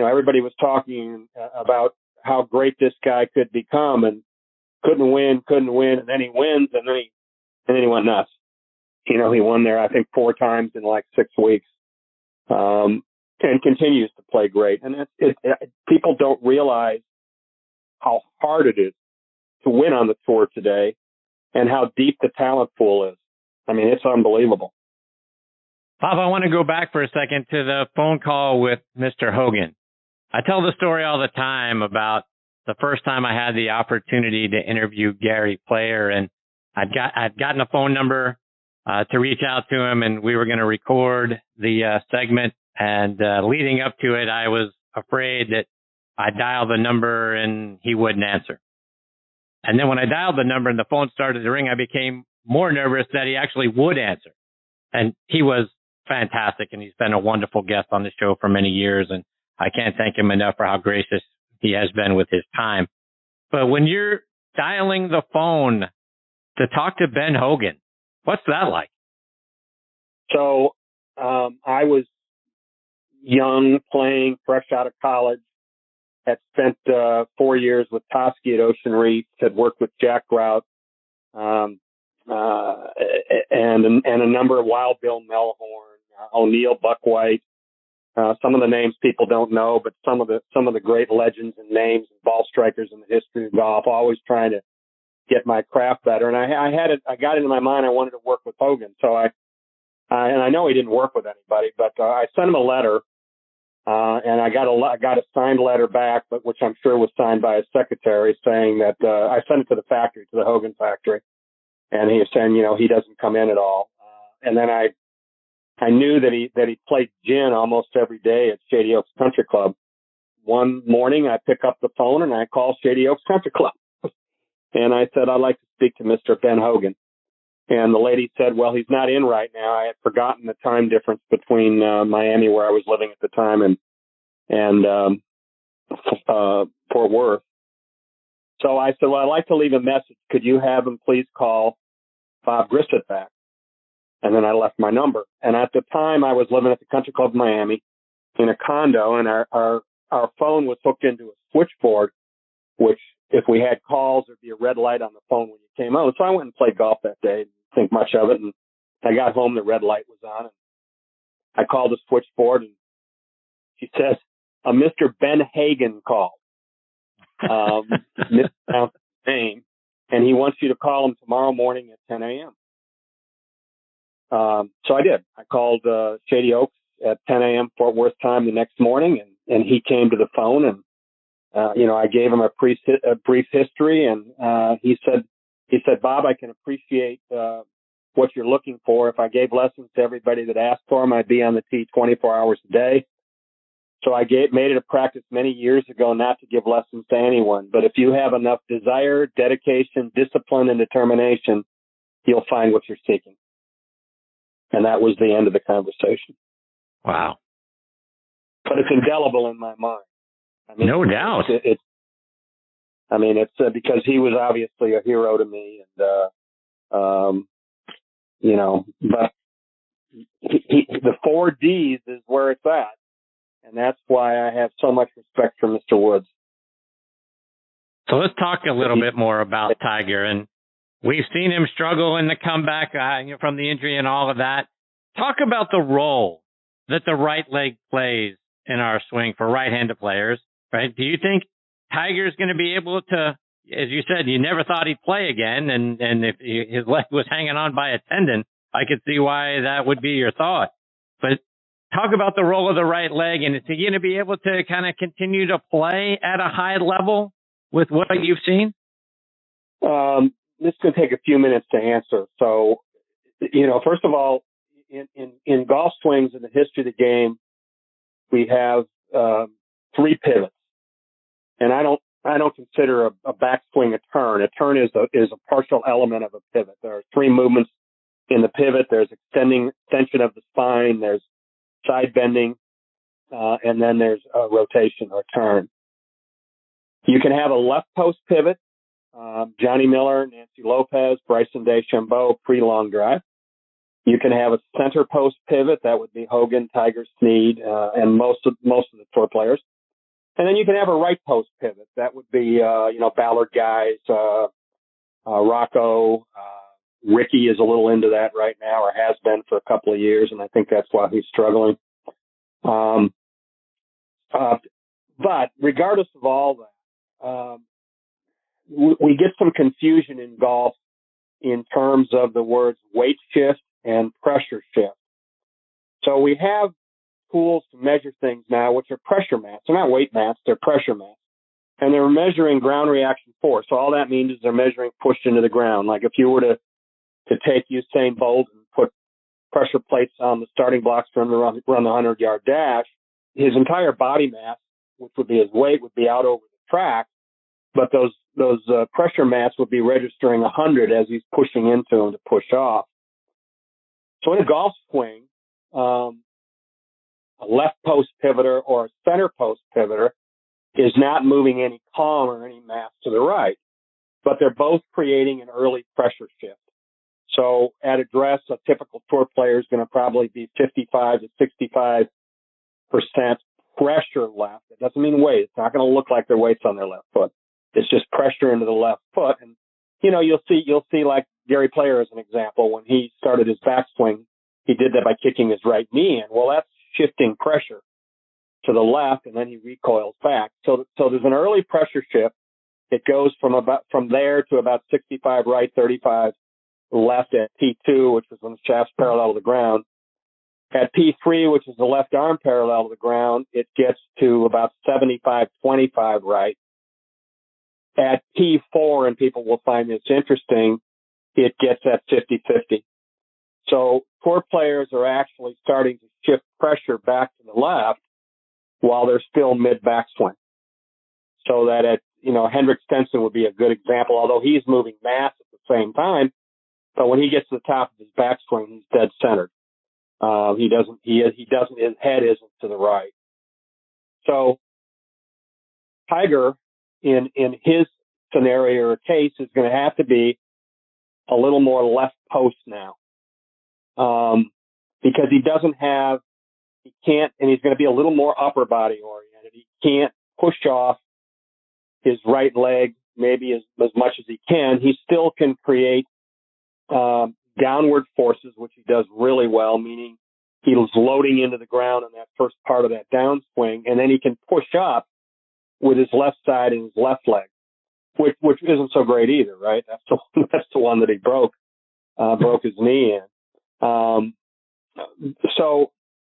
everybody was talking about how great this guy could become and couldn't win. And then he wins and then he went nuts. He won there, I think 4 times in like 6 weeks. And continues to play great. And people don't realize how hard it is to win on the tour today and how deep the talent pool is. I mean, it's unbelievable. Bob, I want to go back for a second to the phone call with Mr. Hogan. I tell the story all the time about the first time I had the opportunity to interview Gary Player, and I'd gotten a phone number to reach out to him, and we were going to record the segment. And leading up to it, I was afraid that I'd dial the number and he wouldn't answer. And then when I dialed the number and the phone started to ring, I became more nervous that he actually would answer. And he was fantastic, and he's been a wonderful guest on the show for many years, and I can't thank him enough for how gracious he has been with his time. But when you're dialing the phone to talk to Ben Hogan, what's that like? So I was young, playing, fresh out of college, had spent 4 years with Toski at Ocean Reef, had worked with Jack Groth, and a number of Wild Bill Melhorn, O'Neill Buckwhite, some of the names people don't know, but some of the great legends and names and ball strikers in the history of golf, always trying to get my craft better. And I got it in my mind I wanted to work with Hogan. So and I know he didn't work with anybody, but I sent him a letter, and I got a signed letter back, but which I'm sure was signed by his secretary, saying that I sent it to the factory, to the Hogan factory, and he was saying, he doesn't come in at all. And then I knew that he played gin almost every day at Shady Oaks Country Club. One morning, I pick up the phone and I call Shady Oaks Country Club, and I said, I'd like to speak to Mr. Ben Hogan. And the lady said, well, he's not in right now. I had forgotten the time difference between Miami, where I was living at the time, and Fort Worth. So I said, well, I'd like to leave a message. Could you have him please call Bob Grissett back? And then I left my number. And at the time, I was living at the Country Club Miami in a condo, and our phone was hooked into a switchboard, which if we had calls, there'd be a red light on the phone when you came out. So I went and played golf that day. Didn't think much of it. And I got home, the red light was on. And I called the switchboard, and she says, a Mr. Ben Hagen called. Mispronounced his name, and he wants you to call him tomorrow morning at 10 a.m. So I did. I called Shady Oaks at 10 a.m. Fort Worth time the next morning, and he came to the phone, and I gave him a brief history, and he said, Bob, I can appreciate what you're looking for. If I gave lessons to everybody that asked for them, I'd be on the tee 24 hours a day. So I made it a practice many years ago not to give lessons to anyone. But if you have enough desire, dedication, discipline, and determination, you'll find what you're seeking. And that was the end of the conversation. Wow. But it's indelible in my mind. I mean, no doubt. It's because he was obviously a hero to me, and but the 4 Ds is where it's at, and that's why I have so much respect for Mr. Woods. So let's talk a little bit more about Tiger, and we've seen him struggle in the comeback from the injury and all of that. Talk about the role that the right leg plays in our swing for right-handed players. Right? Do you think Tiger's going to be able to, as you said, you never thought he'd play again, and if his leg was hanging on by a tendon, I could see why that would be your thought. But talk about the role of the right leg, and is he going to be able to kind of continue to play at a high level with what you've seen? This could take a few minutes to answer. So, first of all, in golf swings in the history of the game, we have 3 pivots. And I don't consider a backswing a turn. A turn is a partial element of a pivot. There are 3 movements in the pivot. There's extension of the spine. There's side bending, and then there's a rotation or turn. You can have a left post pivot. Johnny Miller, Nancy Lopez, Bryson DeChambeau, pre-long drive. You can have a center post pivot. That would be Hogan, Tiger, Snead, and most of the tour players. And then you can have a right post pivot. That would be, Ballard guys, Rocco, Ricky is a little into that right now, or has been for a couple of years, and I think that's why he's struggling. But regardless of all that, we get some confusion in golf in terms of the words weight shift and pressure shift. So we have tools to measure things now, which are pressure mats. They're not weight mats, they're pressure mats. And they're measuring ground reaction force. So all that means is they're measuring push into the ground. Like if you were to take Usain Bolt and put pressure plates on the starting blocks for him to run the 100-yard dash, his entire body mass, which would be his weight, would be out over the track. But those pressure mats would be registering 100 as he's pushing into him to push off. So in a golf swing, a left post pivoter or a center post pivoter is not moving any column or any mass to the right, but they're both creating an early pressure shift. So at address, a typical tour player is going to probably be 55 to 65% pressure left. It doesn't mean weight. It's not going to look like their weight's on their left foot. It's just pressure into the left foot. And, you'll see like Gary Player as an example. When he started his backswing, he did that by kicking his right knee in. Well, that's shifting pressure to the left, and then he recoils back. So there's an early pressure shift, It goes from there to about 65 right, 35 left at P2, which is when the shaft's parallel to the ground. At P3, which is the left arm parallel to the ground, it gets to about 75, 25 right. At P4, and people will find this interesting, it gets at 50-50. So tour players are actually starting to shift pressure back to the left while they're still mid backswing. So that Henrik Stenson would be a good example, although he's moving mass at the same time. But when he gets to the top of his backswing, he's dead centered. His head isn't to the right. So Tiger, in his scenario or case, is going to have to be a little more left post now. Because he can't, and he's going to be a little more upper body oriented. He can't push off his right leg maybe as much as he can. He still can create downward forces, which he does really well, meaning he's loading into the ground on that first part of that downswing, and then he can push up with his left side and his left leg, which isn't so great either, right? That's the one that he broke his knee in. So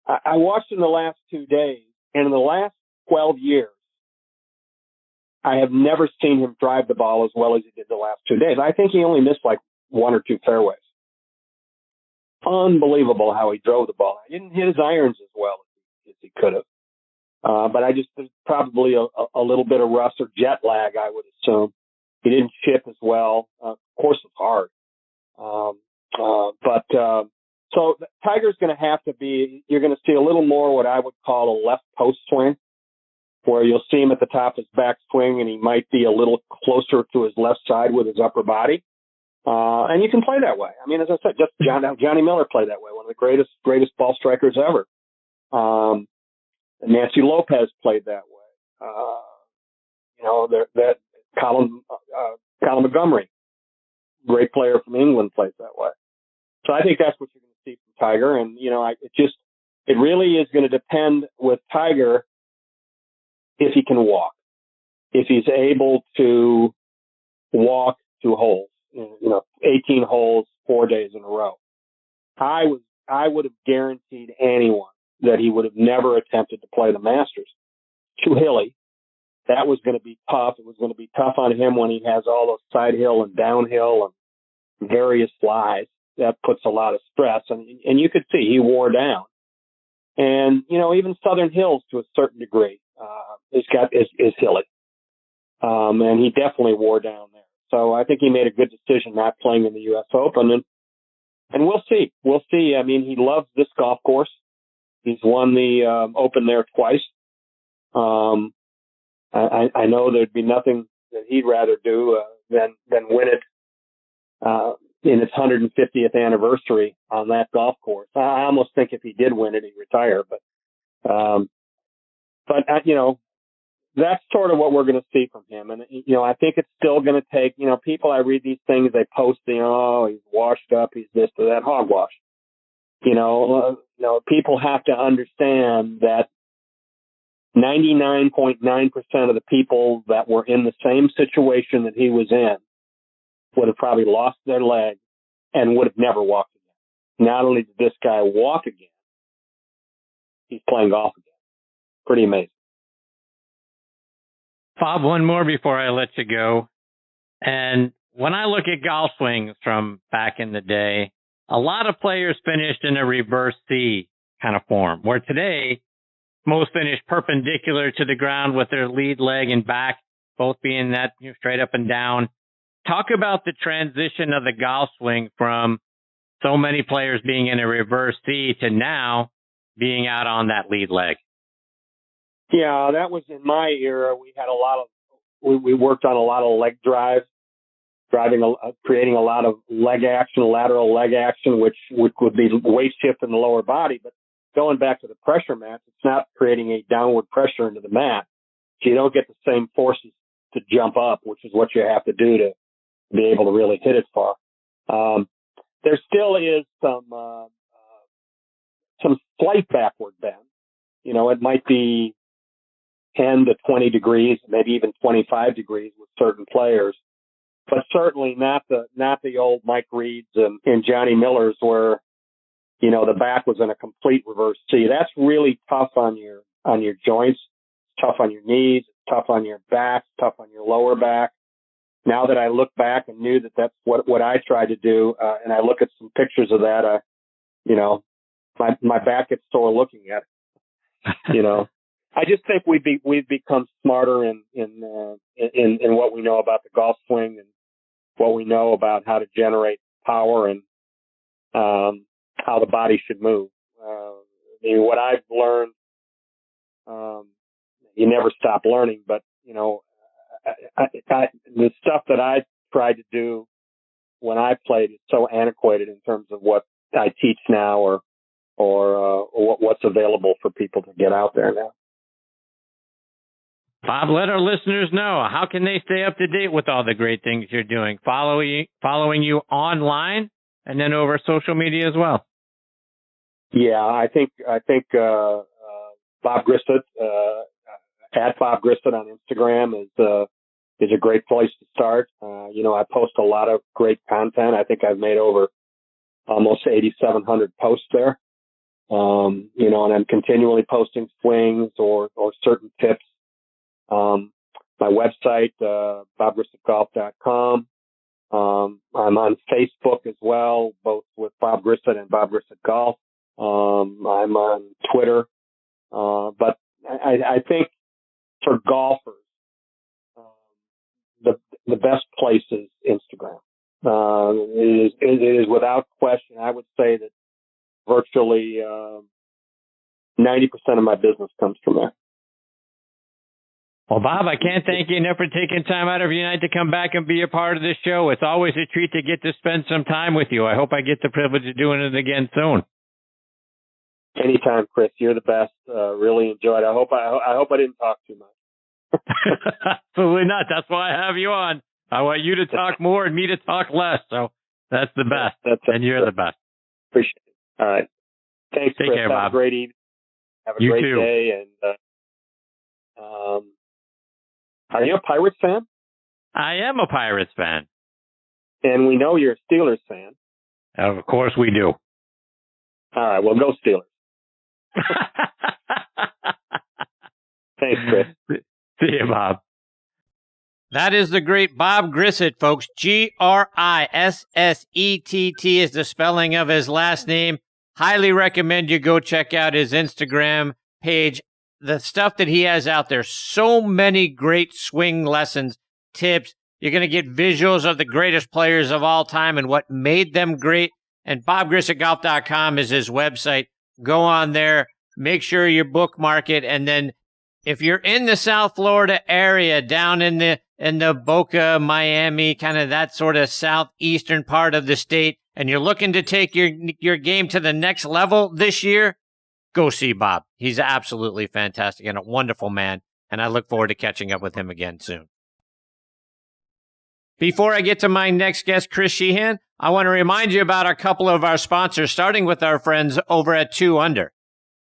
I watched in the last 2 days, and in the last 12 years, I have never seen him drive the ball as well as he did the last 2 days. I think he only missed like 1 or 2 fairways. Unbelievable how he drove the ball. He didn't hit his irons as well as he could have. But there's probably a little bit of rust or jet lag, I would assume. He didn't chip as well. Of course, it's hard. So Tiger's going to have to be, you're going to see a little more what I would call a left post swing, where you'll see him at the top of his back swing and he might be a little closer to his left side with his upper body. And you can play that way. I mean, as I said, just Johnny Miller played that way, one of the greatest ball strikers ever. Nancy Lopez played that way. That Colin Montgomery, great player from England, plays that way. So I think that's what you're going to see from Tiger. And, it really is going to depend with Tiger if he can walk, if he's able to walk 2 holes, 18 holes, 4 days in a row. I would have guaranteed anyone that he would have never attempted to play the Masters. Too hilly. That was going to be tough. It was going to be tough on him when he has all those side hill and downhill and various lies. That puts a lot of stress. And you could see he wore down. And, even Southern Hills to a certain degree is hilly. And he definitely wore down there. So I think he made a good decision not playing in the U.S. Open. And we'll see. We'll see. I mean, he loves this golf course. He's won the Open there twice. I know there'd be nothing that he'd rather do than win it in its 150th anniversary on that golf course. I almost think if he did win it, he'd retire. But that's sort of what we're going to see from him. And, I think it's still going to take, people, I read these things, they post, he's washed up, he's this or that, hogwash. People have to understand that 99.9% of the people that were in the same situation that he was in would have probably lost their leg and would have never walked again. Not only did this guy walk again, he's playing golf again. Pretty amazing. Bob, one more before I let you go. And when I look at golf swings from back in the day, a lot of players finished in a reverse C kind of form, where today most finish perpendicular to the ground with their lead leg and back both being that straight up and down. Talk about the transition of the golf swing from so many players being in a reverse C to now being out on that lead leg. Yeah, that was in my era. We had we worked on a lot of leg drives, creating a lot of leg action, lateral leg action, which would be weight shift in the lower body. But going back to the pressure mat, it's not creating a downward pressure into the mat. So you don't get the same forces to jump up, which is what you have to do to be able to really hit it far. There still is some slight backward bend. It might be 10 to 20 degrees, maybe even 25 degrees with certain players, but certainly not the old Mike Reeds and Johnny Millers where, you know, the back was in a complete reverse C. That's really tough on your joints, tough on your knees, tough on your back, tough on your lower back. Now that I look back and knew that that's what I tried to do, and I look at some pictures of that, you know, my back gets sore looking at it. You know, I just think we've become smarter in what we know about the golf swing and what we know about how to generate power and how the body should move. I mean, what I've learned, you never stop learning, but you know, the stuff that I tried to do when I played is so antiquated in terms of what I teach now or what's available for people to get out there now. Bob, let our listeners know, how can they stay up to date with all the great things you're doing? Following you online and then over social media as well. Yeah, I think Bob Grissett, at Bob Grissett on Instagram is a great place to start. You know, I post a lot of great content. I think I've made over almost 8,700 posts there. You know, and I'm continually posting swings or certain tips. My website, bobgrissettgolf.com. I'm on Facebook as well, both with Bob Grissett and Bob Grissett Golf. I'm on Twitter. But I think for golfers, the best place is Instagram. It is without question. I would say that virtually 90% of my business comes from there. Well, Bob, I can't thank you enough for taking time out of your night to come back and be a part of this show. It's always a treat to get to spend some time with you. I hope I get the privilege of doing it again soon. Anytime, Chris. You're the best. Really enjoyed it. I hope I didn't talk too much. Absolutely not. That's why I have you on. I want you to talk more and me to talk less. So that's the best. And you're the best. Appreciate it. All right. Thanks, Take Chris. care, Have Bob. a great evening. Have a You great too. day. And are you a Pirates fan? I am a Pirates fan. And we know you're a Steelers fan. Of course we do. All right. Well, go Steelers. Thanks, Chris. See you, Bob. That is the great Bob Grissett, folks. Grissett is the spelling of his last name. Highly recommend you go check out his Instagram page. The stuff that he has out there, so many great swing lessons, tips. You're going to get visuals of the greatest players of all time and what made them great. And bobgrissettgolf.com is his website. Go on there. Make sure you bookmark it. And then if you're in the South Florida area, down in the Boca, Miami, kind of that sort of southeastern part of the state, and you're looking to take your game to the next level this year, go see Bob. He's absolutely fantastic and a wonderful man, and I look forward to catching up with him again soon. Before I get to my next guest, Chris Sheehan, I want to remind you about a couple of our sponsors, starting with our friends over at 2 Under.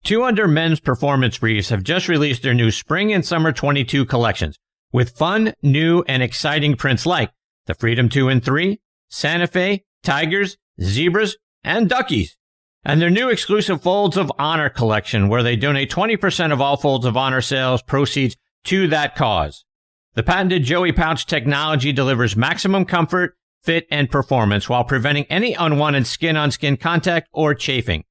2 Under men's performance briefs have just released their new Spring and Summer 22 collections with fun, new, and exciting prints like the Freedom 2 and 3, Santa Fe, Tigers, Zebras, and Duckies. And their new exclusive Folds of Honor collection, where they donate 20% of all Folds of Honor sales proceeds to that cause. The patented Joey Pouch technology delivers maximum comfort, fit, and performance while preventing any unwanted skin-on-skin contact or chafing.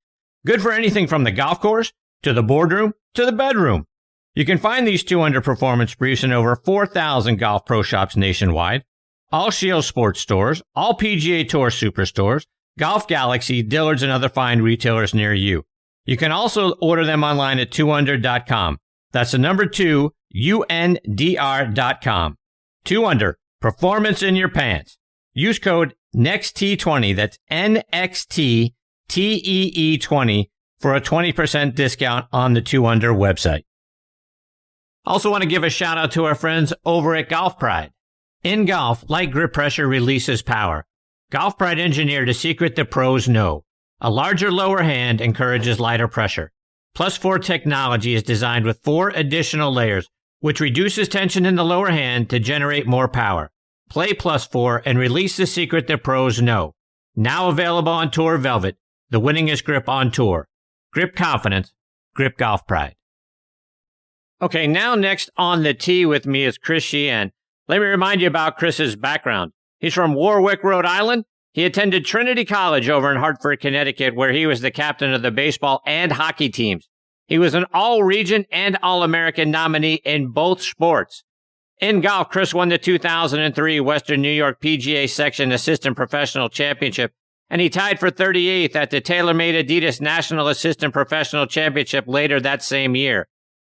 Good for anything from the golf course, to the boardroom, to the bedroom. You can find these 2 Under performance briefs in over 4,000 golf pro shops nationwide, all Shield Sports stores, all PGA Tour superstores, Golf Galaxy, Dillard's, and other fine retailers near you. You can also order them online at 2under.com. That's the number 2, UNDR.com. 2 Under, performance in your pants. Use code NEXTTEE20, that's NXTTEE20, for a 20% discount on the 2 Under website. Also want to give a shout out to our friends over at Golf Pride. In golf, light grip pressure releases power. Golf Pride engineered a secret the pros know. A larger lower hand encourages lighter pressure. Plus 4 technology is designed with 4 additional layers, which reduces tension in the lower hand to generate more power. Play Plus 4 and release the secret that pros know. Now available on Tour Velvet, the winningest grip on tour. Grip confidence, grip golf pride. Okay, now next on the tee with me is Chris Sheehan. Let me remind you about Chris's background. He's from Warwick, Rhode Island. He attended Trinity College over in Hartford, Connecticut, where he was the captain of the baseball and hockey teams. He was an All-Region and All-American nominee in both sports. In golf, Chris won the 2003 Western New York PGA Section Assistant Professional Championship, and he tied for 38th at the TaylorMade Adidas National Assistant Professional Championship later that same year.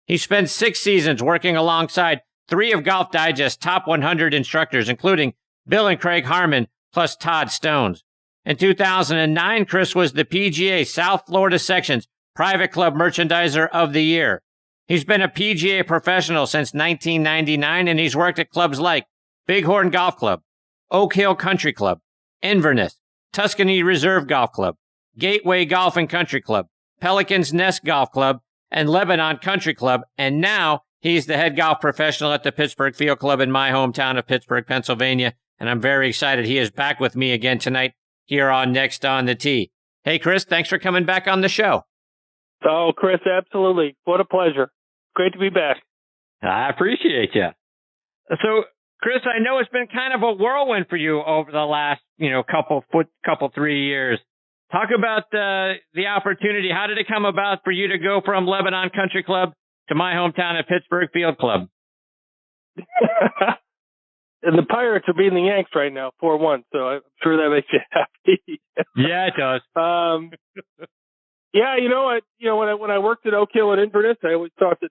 He spent 6 seasons working alongside 3 of Golf Digest's top 100 instructors, including Bill and Craig Harmon, plus Todd Stones. In 2009, Chris was the PGA South Florida Section's Private Club Merchandiser of the Year. He's been a PGA professional since 1999, and he's worked at clubs like Bighorn Golf Club, Oak Hill Country Club, Inverness, Tuscany Reserve Golf Club, Gateway Golf and Country Club, Pelican's Nest Golf Club, and Lebanon Country Club, and now he's the head golf professional at the Pittsburgh Field Club in my hometown of Pittsburgh, Pennsylvania, and I'm very excited he is back with me again tonight here on Next on the Tee. Hey, Chris, thanks for coming back on the show. Oh, Chris, absolutely. What a pleasure. Great to be back. I appreciate you. So, Chris, I know it's been kind of a whirlwind for you over the last, couple 3 years. Talk about the opportunity. How did it come about for you to go from Lebanon Country Club to my hometown at Pittsburgh Field Club? And the Pirates are beating the Yanks right now, 4-1, so I'm sure that makes you happy. Yeah, it does. Yeah, when I worked at Oak Hill and Inverness, I always thought that,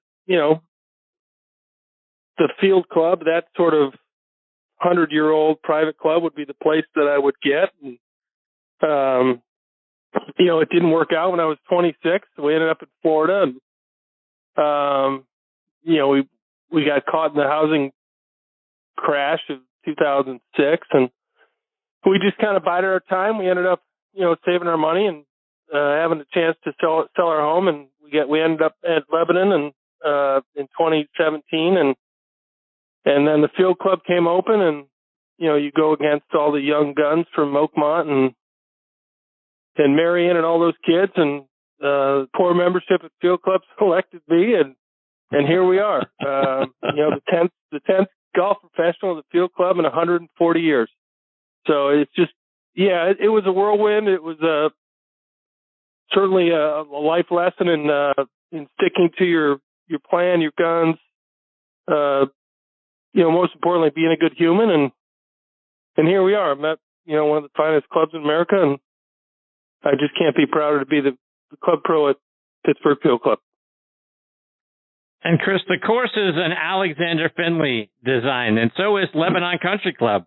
the Field Club, that sort of 100-year-old private club, would be the place that I would get. And, it didn't work out when I was 26. So we ended up in Florida, and we got caught in the housing crash of 2006, and we just kind of bided our time. We ended up, saving our money and having a chance to sell our home, and we ended up at Lebanon and in 2017, and then the Field Club came open, and you go against all the young guns from Oakmont and Marion and all those kids, and poor membership at Field Club selected me, and here we are. The 10th golf professional of the Field Club in 140 years. So it's just, it was a whirlwind. It was certainly a life lesson in sticking to your plan, your guns. Most importantly, being a good human, and here we are. I'm at one of the finest clubs in America, and I just can't be prouder to be the club pro at Pittsburgh Field Club. And Chris, the course is an Alexander Finley design, and so is Lebanon Country Club.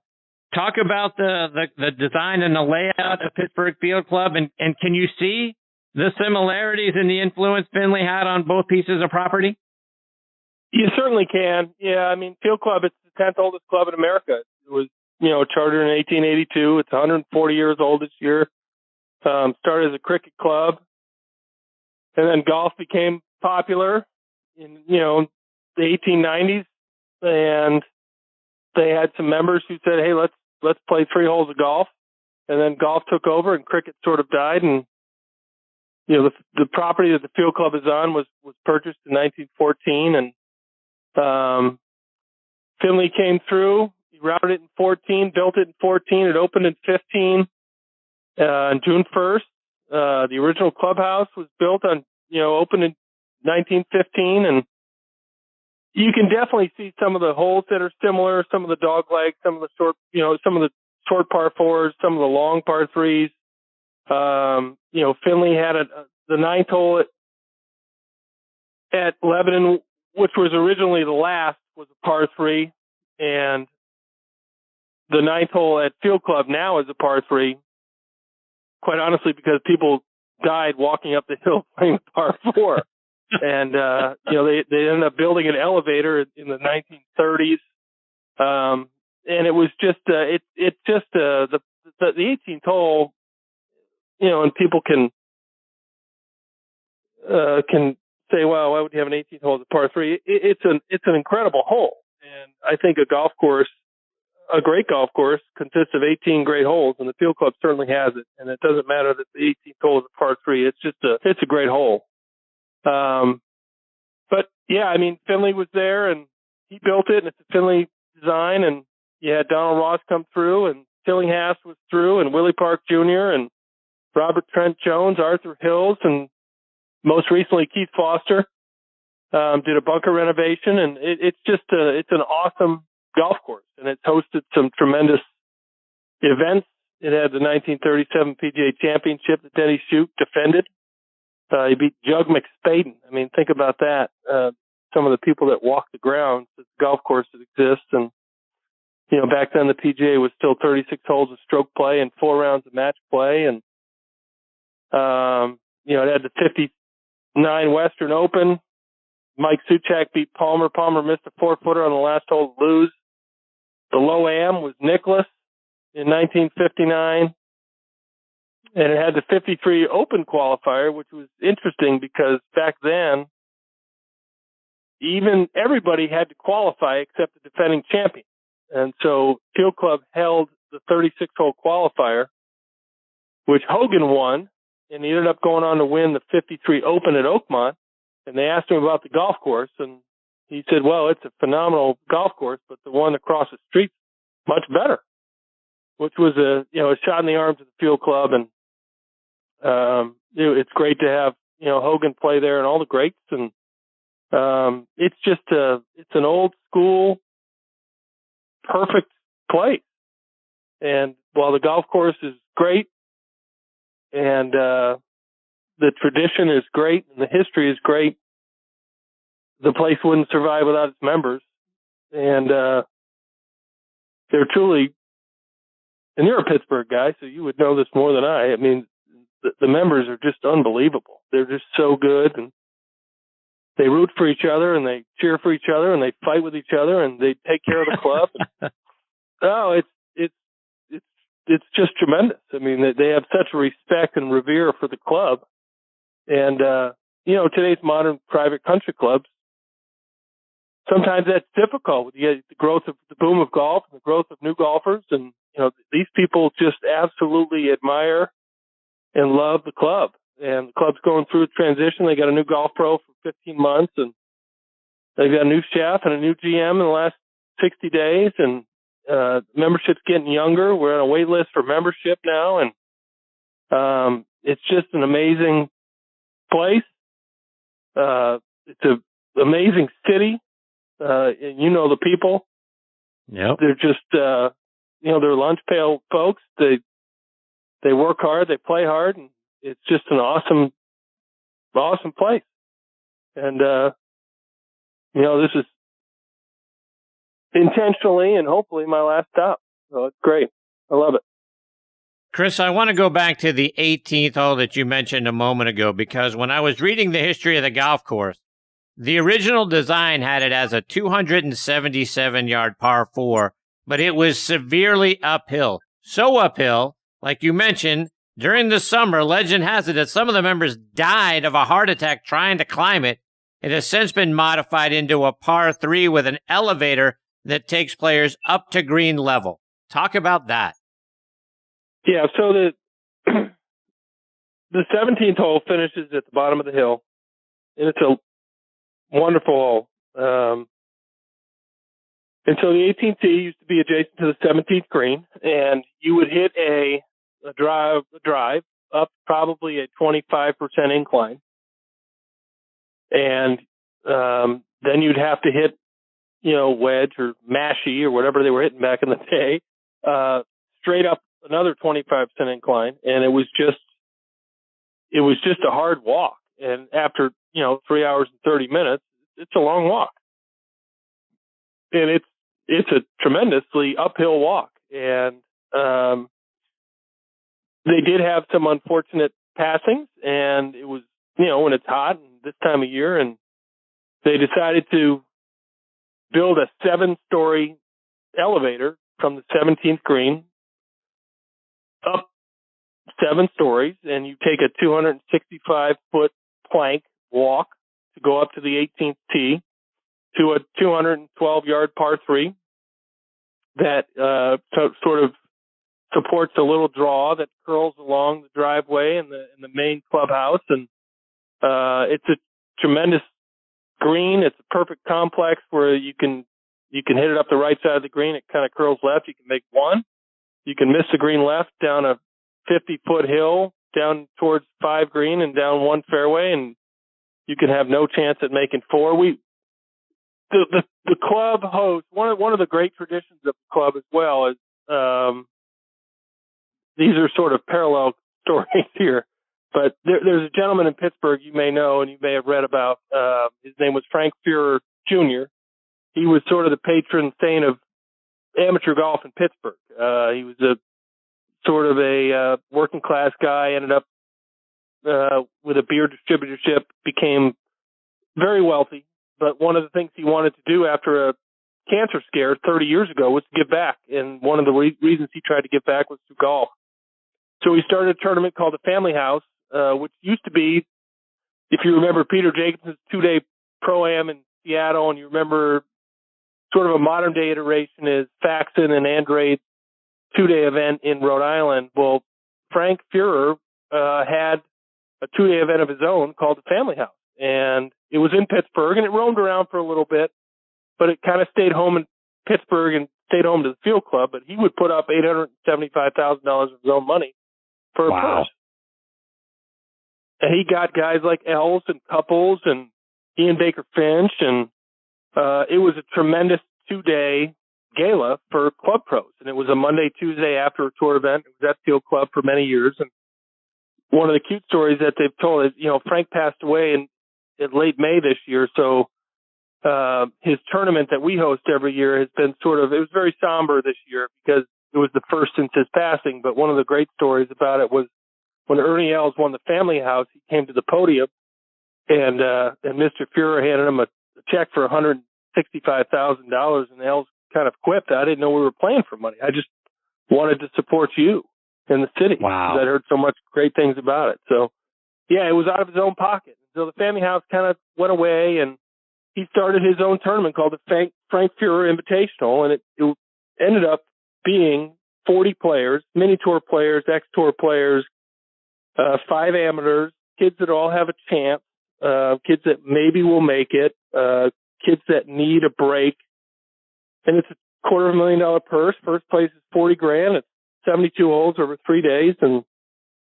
Talk about the design and the layout of Pittsburgh Field Club, and can you see the similarities and the influence Finley had on both pieces of property? You certainly can. Yeah, I mean, Field Club, it's the 10th oldest club in America. It was, chartered in 1882. It's 140 years old this year. Started as a cricket club, and then golf became popular in, the 1890s, and they had some members who said, hey, let's play 3 holes of golf. And then golf took over and cricket sort of died, and the property that the Field Club is on was purchased in 1914, and Finley came through. He routed it in 14, built it in 14. It opened in 15. On June 1st, the original clubhouse was built opened in 1915, and you can definitely see some of the holes that are similar, some of the dog legs, some of the short par 4s, some of the long par 3s. Finley had the 9th hole at Lebanon, which was originally the last, was a par 3, and the 9th hole at Field Club now is a par 3. Quite honestly, because people died walking up the hill playing par 4. And, they ended up building an elevator in the 1930s. And it was just, the 18th hole, and people can, can say, well, why would you have an 18th hole as a par 3? It's an incredible hole. And I think a great golf course consists of 18 great holes, and the Field Club certainly has it. And it doesn't matter that the 18th hole is a par 3. It's a great hole. But yeah, I mean, Finley was there and he built it, and it's a Finley design. And you had Donald Ross come through, and Tillinghast was through, and Willie Park Jr., and Robert Trent Jones, Arthur Hills, and most recently Keith Foster did a bunker renovation. And it's an awesome golf course, and it's hosted some tremendous events. It had the 1937 PGA Championship that Denny Shute defended. He beat Jug McSpaden. I mean, think about that. Some of the people that walk the grounds, the golf course that exists. And, you know, back then the PGA was still 36 holes of stroke play and 4 rounds of match play. And, you know, it had the 59 Western Open. Mike Suchak beat Palmer. Palmer missed a 4-footer on the last hole to lose. The Low-Am was Nicklaus in 1959. And it had the 53 Open qualifier, which was interesting because back then, even everybody had to qualify except the defending champion. And so Field Club held the 36-hole qualifier, which Hogan won, and he ended up going on to win the 53 Open at Oakmont. And they asked him about the golf course, and he said, well, it's a phenomenal golf course, but the one across the street much better, which was a shot in the arms of the Field Club. And it's great to have, you know, Hogan play there and all the greats. And it's an old school, perfect place. And while the golf course is great and the tradition is great and the history is great, the place wouldn't survive without its members. And they're truly, and you're a Pittsburgh guy, so you would know this more than I mean, the members are just unbelievable. They're just so good, and they root for each other, and they cheer for each other, and they fight with each other, and they take care of the club. It's just tremendous. I mean, they have such respect and revere for the club. And, you know, today's modern private country clubs, sometimes that's difficult. You get the boom of golf and the growth of new golfers. And, you know, these people just absolutely admire and love the club. And the club's going through a transition. They got a new golf pro for 15 months, and they've got a new chef and a new GM in the last 60 days. And membership's getting younger. We're on a wait list for membership now. And it's just an amazing place. It's an amazing city. And you know the people. Yep. They're just, you know, they're lunch pail folks. They work hard, they play hard, and it's just an awesome place. And, you know, this is intentionally and hopefully my last stop. So it's great. I love it. Chris, I want to go back to the 18th hole that you mentioned a moment ago, because when I was reading the history of the golf course, the original design had it as a 277-yard par 4, but it was severely uphill. So uphill, like you mentioned, during the summer, legend has it that some of the members died of a heart attack trying to climb it. It has since been modified into a par 3 with an elevator that takes players up to green level. Talk about that. Yeah, so the 17th hole finishes at the bottom of the hill, and it's a wonderful hole. And so the 18th tee used to be adjacent to the 17th green, and you would hit a drive up probably a 25% incline. And then you'd have to hit, you know, wedge or mashie or whatever they were hitting back in the day, straight up another 25% incline. And it was just a hard walk. And after, you know, 3 hours and 30 minutes, it's a long walk. And it's a tremendously uphill walk. And they did have some unfortunate passings, and it was, you know, when it's hot and this time of year, and they decided to build a 7-story elevator from the 17th green up 7 stories, and you take a 265-foot plank walk to go up to the 18th tee to a 212-yard par 3 that sort of supports a little draw that curls along the driveway in the main clubhouse, and it's a tremendous green. It's a perfect complex where you can hit it up the right side of the green. It kind of curls left. You can make one. You can miss the green left down a 50-foot hill down towards 5 green and down 1 fairway, and you can have no chance at making 4. The club hosts one of the great traditions of the club as well is these are sort of parallel stories here, but there's a gentleman in Pittsburgh you may know and you may have read about. His name was Frank Feurer Jr. He was sort of the patron saint of amateur golf in Pittsburgh. He was a sort of a working class guy, ended up with a beer distributorship, became very wealthy. But one of the things he wanted to do after a cancer scare 30 years ago was to give back. And one of the reasons he tried to give back was through golf. So he started a tournament called the Family House, which used to be, if you remember Peter Jacobson's 2-day Pro-Am in Seattle, and you remember sort of a modern-day iteration is Faxon and Andrade's 2-day event in Rhode Island. Well, Frank Feurer had a 2-day event of his own called the Family House. And it was in Pittsburgh, and it roamed around for a little bit, but it kind of stayed home in Pittsburgh and stayed home to the field club. But he would put up $875,000 of his own money for a purse. And he got guys like Els and Couples and Ian Baker Finch, and it was a tremendous 2-day gala for club pros. And it was a Monday, Tuesday after a tour event. It was at Field Club for many years. And one of the cute stories that they've told is, Frank passed away in late May this year. So his tournament that we host every year has been it was very somber this year because it was the first since his passing. But one of the great stories about it was when Ernie Els won the Family House, he came to the podium and Mr. Feurer handed him a check for $165,000, and Els kind of quipped, "I didn't know we were playing for money. I just wanted to support you in the city." Wow. I'd heard so much great things about it. So, yeah, it was out of his own pocket. So the Family House kind of went away, and he started his own tournament called the Frank Feurer Invitational, and it ended up being 40 players, mini tour players, ex-tour players, 5 amateurs, kids that all have a chance, kids that maybe will make it, kids that need a break. And it's a $250,000 purse. First place is $40,000. It's 72 holes over 3 days. And,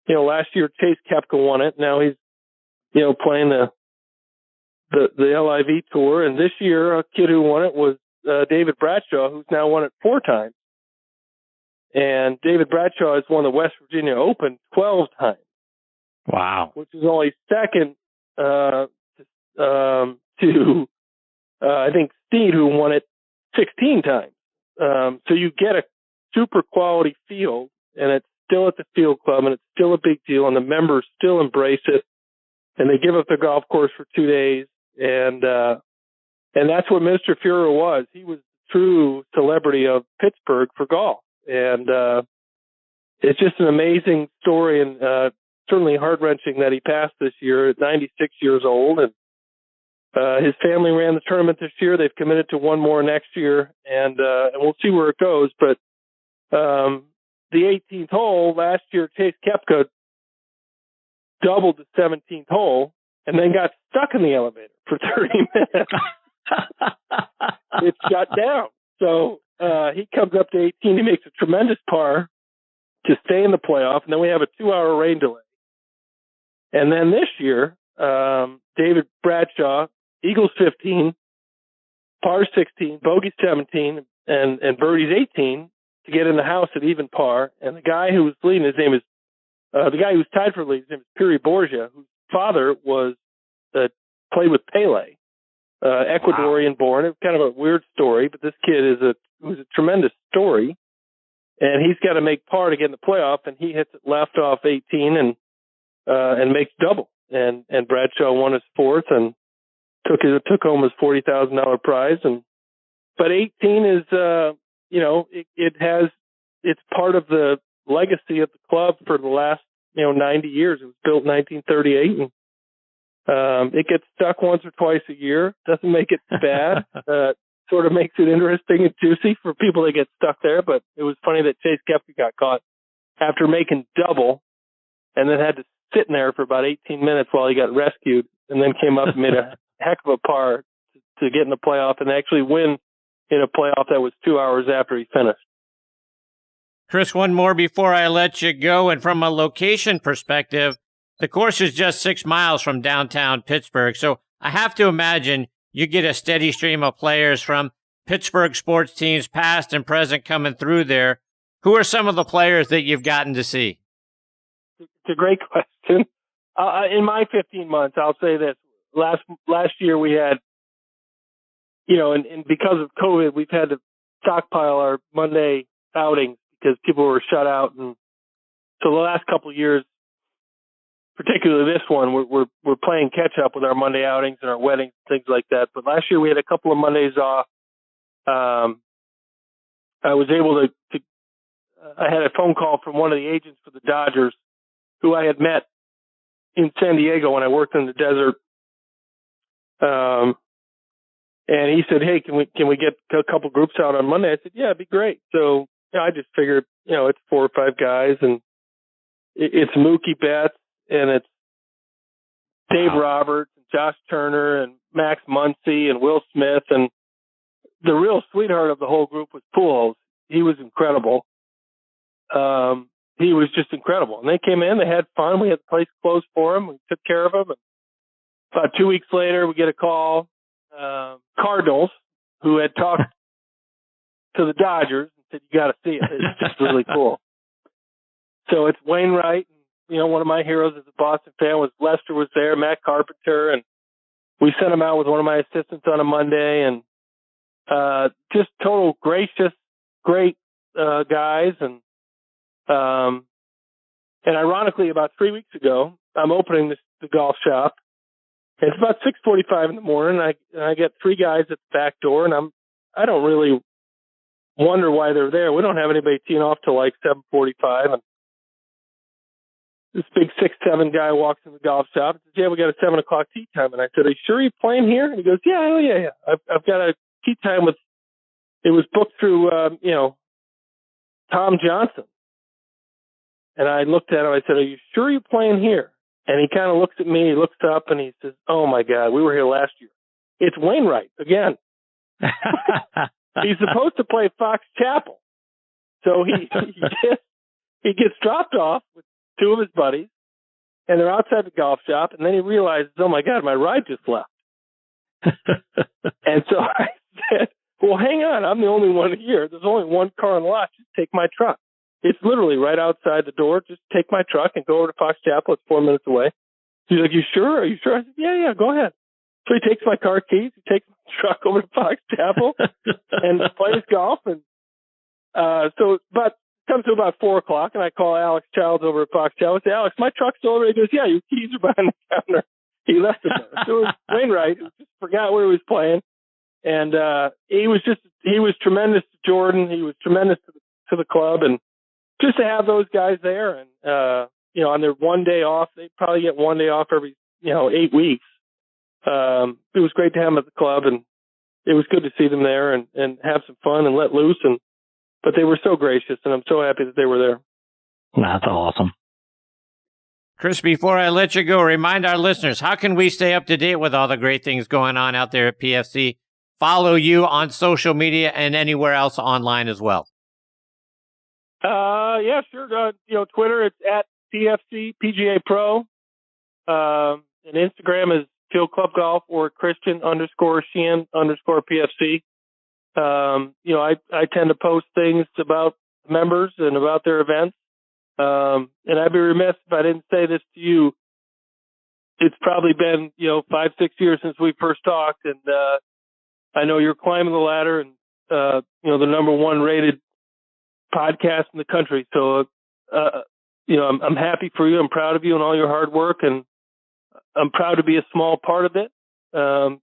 last year Chase Koepka won it. Now he's, playing the LIV Tour. And this year, a kid who won it was David Bradshaw, who's now won it 4 times. And David Bradshaw has won the West Virginia Open 12 times. Wow. Which is only second to, I think, Steed, who won it 16 times. So you get a super quality field, and it's still at the field club, and it's still a big deal, and the members still embrace it, and they give up their golf course for 2 days, and that's what Mr. Feurer was. He was the true celebrity of Pittsburgh for golf, and it's just an amazing story, and certainly heart-wrenching that he passed this year at 96 years old, and his family ran the tournament this year. They've committed to one more next year, and we'll see where it goes. But the 18th hole last year, Chase Koepka doubled the 17th hole and then got stuck in the elevator for 30 minutes. It shut down. So he comes up to 18. He makes a tremendous par to stay in the playoff, and then we have a 2-hour rain delay. And then this year, David Bradshaw, Eagles 15, par 16, bogey 17, and birdies 18 to get in the house at even par. And the guy who was leading, his name is, the guy who's tied for lead, his name is Piri Borgia, whose father was, played with Pele, Ecuadorian born. It's kind of a weird story, but this kid was a tremendous story. And he's got to make par to get in the playoff, and he hits it left off 18 and makes double. And Bradshaw won his 4th and took home his $40,000 prize. But 18 is, it's part of the legacy of the club for the last, 90 years. It was built in 1938, and It gets stuck once or twice a year. Doesn't make it bad. Sort of makes it interesting and juicy for people that get stuck there. But it was funny that Chase Koepka got caught after making double and then had to sit in there for about 18 minutes while he got rescued, and then came up and made a heck of a par to get in the playoff and actually win in a playoff that was 2 hours after he finished. Chris, one more before I let you go. And from a location perspective, the course is just 6 miles from downtown Pittsburgh. So I have to imagine you get a steady stream of players from Pittsburgh sports teams, past and present, coming through there. Who are some of the players that you've gotten to see? It's a great question. In my 15 months, I'll say this. Last year we had, and because of COVID, we've had to stockpile our Monday outings because people were shut out. And so the last couple of years, particularly this one, we're playing catch up with our Monday outings and our weddings, things like that. But last year we had a couple of Mondays off. I was able to I had a phone call from one of the agents for the Dodgers who I had met in San Diego when I worked in the desert. And he said, "Hey, can we get a couple groups out on Monday?" I said, "Yeah, it'd be great." So I just figured, it's 4 or 5 guys, and it's Mookie Betts, and it's Dave Roberts, and Josh Turner, and Max Muncy, and Will Smith, and the real sweetheart of the whole group was Pujols. He was incredible. He was just incredible. And they came in, they had fun. We had the place closed for them. We took care of them. And about 2 weeks later, we get a call. Cardinals, who had talked to the Dodgers, and said, "You got to see it. It's just really cool." So it's Wainwright. And, one of my heroes as a Boston fan was Lester was there, Matt Carpenter. And we sent him out with one of my assistants on a Monday. And just total gracious, great guys. And ironically, about 3 weeks ago, I'm opening the golf shop. It's about 6:45 in the morning. And I get 3 guys at the back door, and I don't really wonder why they're there. We don't have anybody teeing off till like 7:45, and this big 6'7" guy walks in the golf shop and says, "Yeah, we got a 7 o'clock tee time." And I said, "Are you sure you're playing here?" And he goes, "Yeah. I've got a tee time with." It was booked through, Tom Johnson. And I looked at him. I said, "Are you sure you're playing here?" And he kind of looks at me, he looks up, and he says, "Oh, my God, we were here last year. It's Wainwright again." He's supposed to play Fox Chapel. So he gets dropped off with 2 of his buddies, and they're outside the golf shop, and then he realizes, "Oh, my God, my ride just left." And so I said, "Well, hang on. I'm the only one here. There's only one car in the lot. Just take my truck. It's literally right outside the door. Just take my truck and go over to Fox Chapel. It's 4 minutes away." He's like, "You sure? Are you sure?" I said, Yeah, go ahead." So he takes my car keys, he takes my truck over to Fox Chapel and plays golf. And but it comes to about 4 o'clock, and I call Alex Childs over at Fox Chapel. I say, "Alex, my truck's still over." He goes, "Yeah, your keys are behind the counter." He left them there. So it was Wainwright, who just forgot where he was playing. And he was tremendous to Jordan. He was tremendous to the club. And just to have those guys there, and on their one day off, they probably get 1 day off every 8 weeks. It was great to have them at the club, and it was good to see them there and have some fun and let loose. But they were so gracious, and I'm so happy that they were there. That's awesome. Chris, before I let you go, remind our listeners, how can we stay up to date with all the great things going on out there at PFC? Follow you on social media and anywhere else online as well. Yeah, sure. Twitter, it's at PFC PGA Pro. And Instagram is Field Club Golf or Christian_Sheehan_PFC. I tend to post things about members and about their events. And I'd be remiss if I didn't say this to you. It's probably been, 5-6 years since we first talked. And, I know you're climbing the ladder and, the number 1 rated podcast in the country. So, I'm happy for you. I'm proud of you and all your hard work, and I'm proud to be a small part of it. I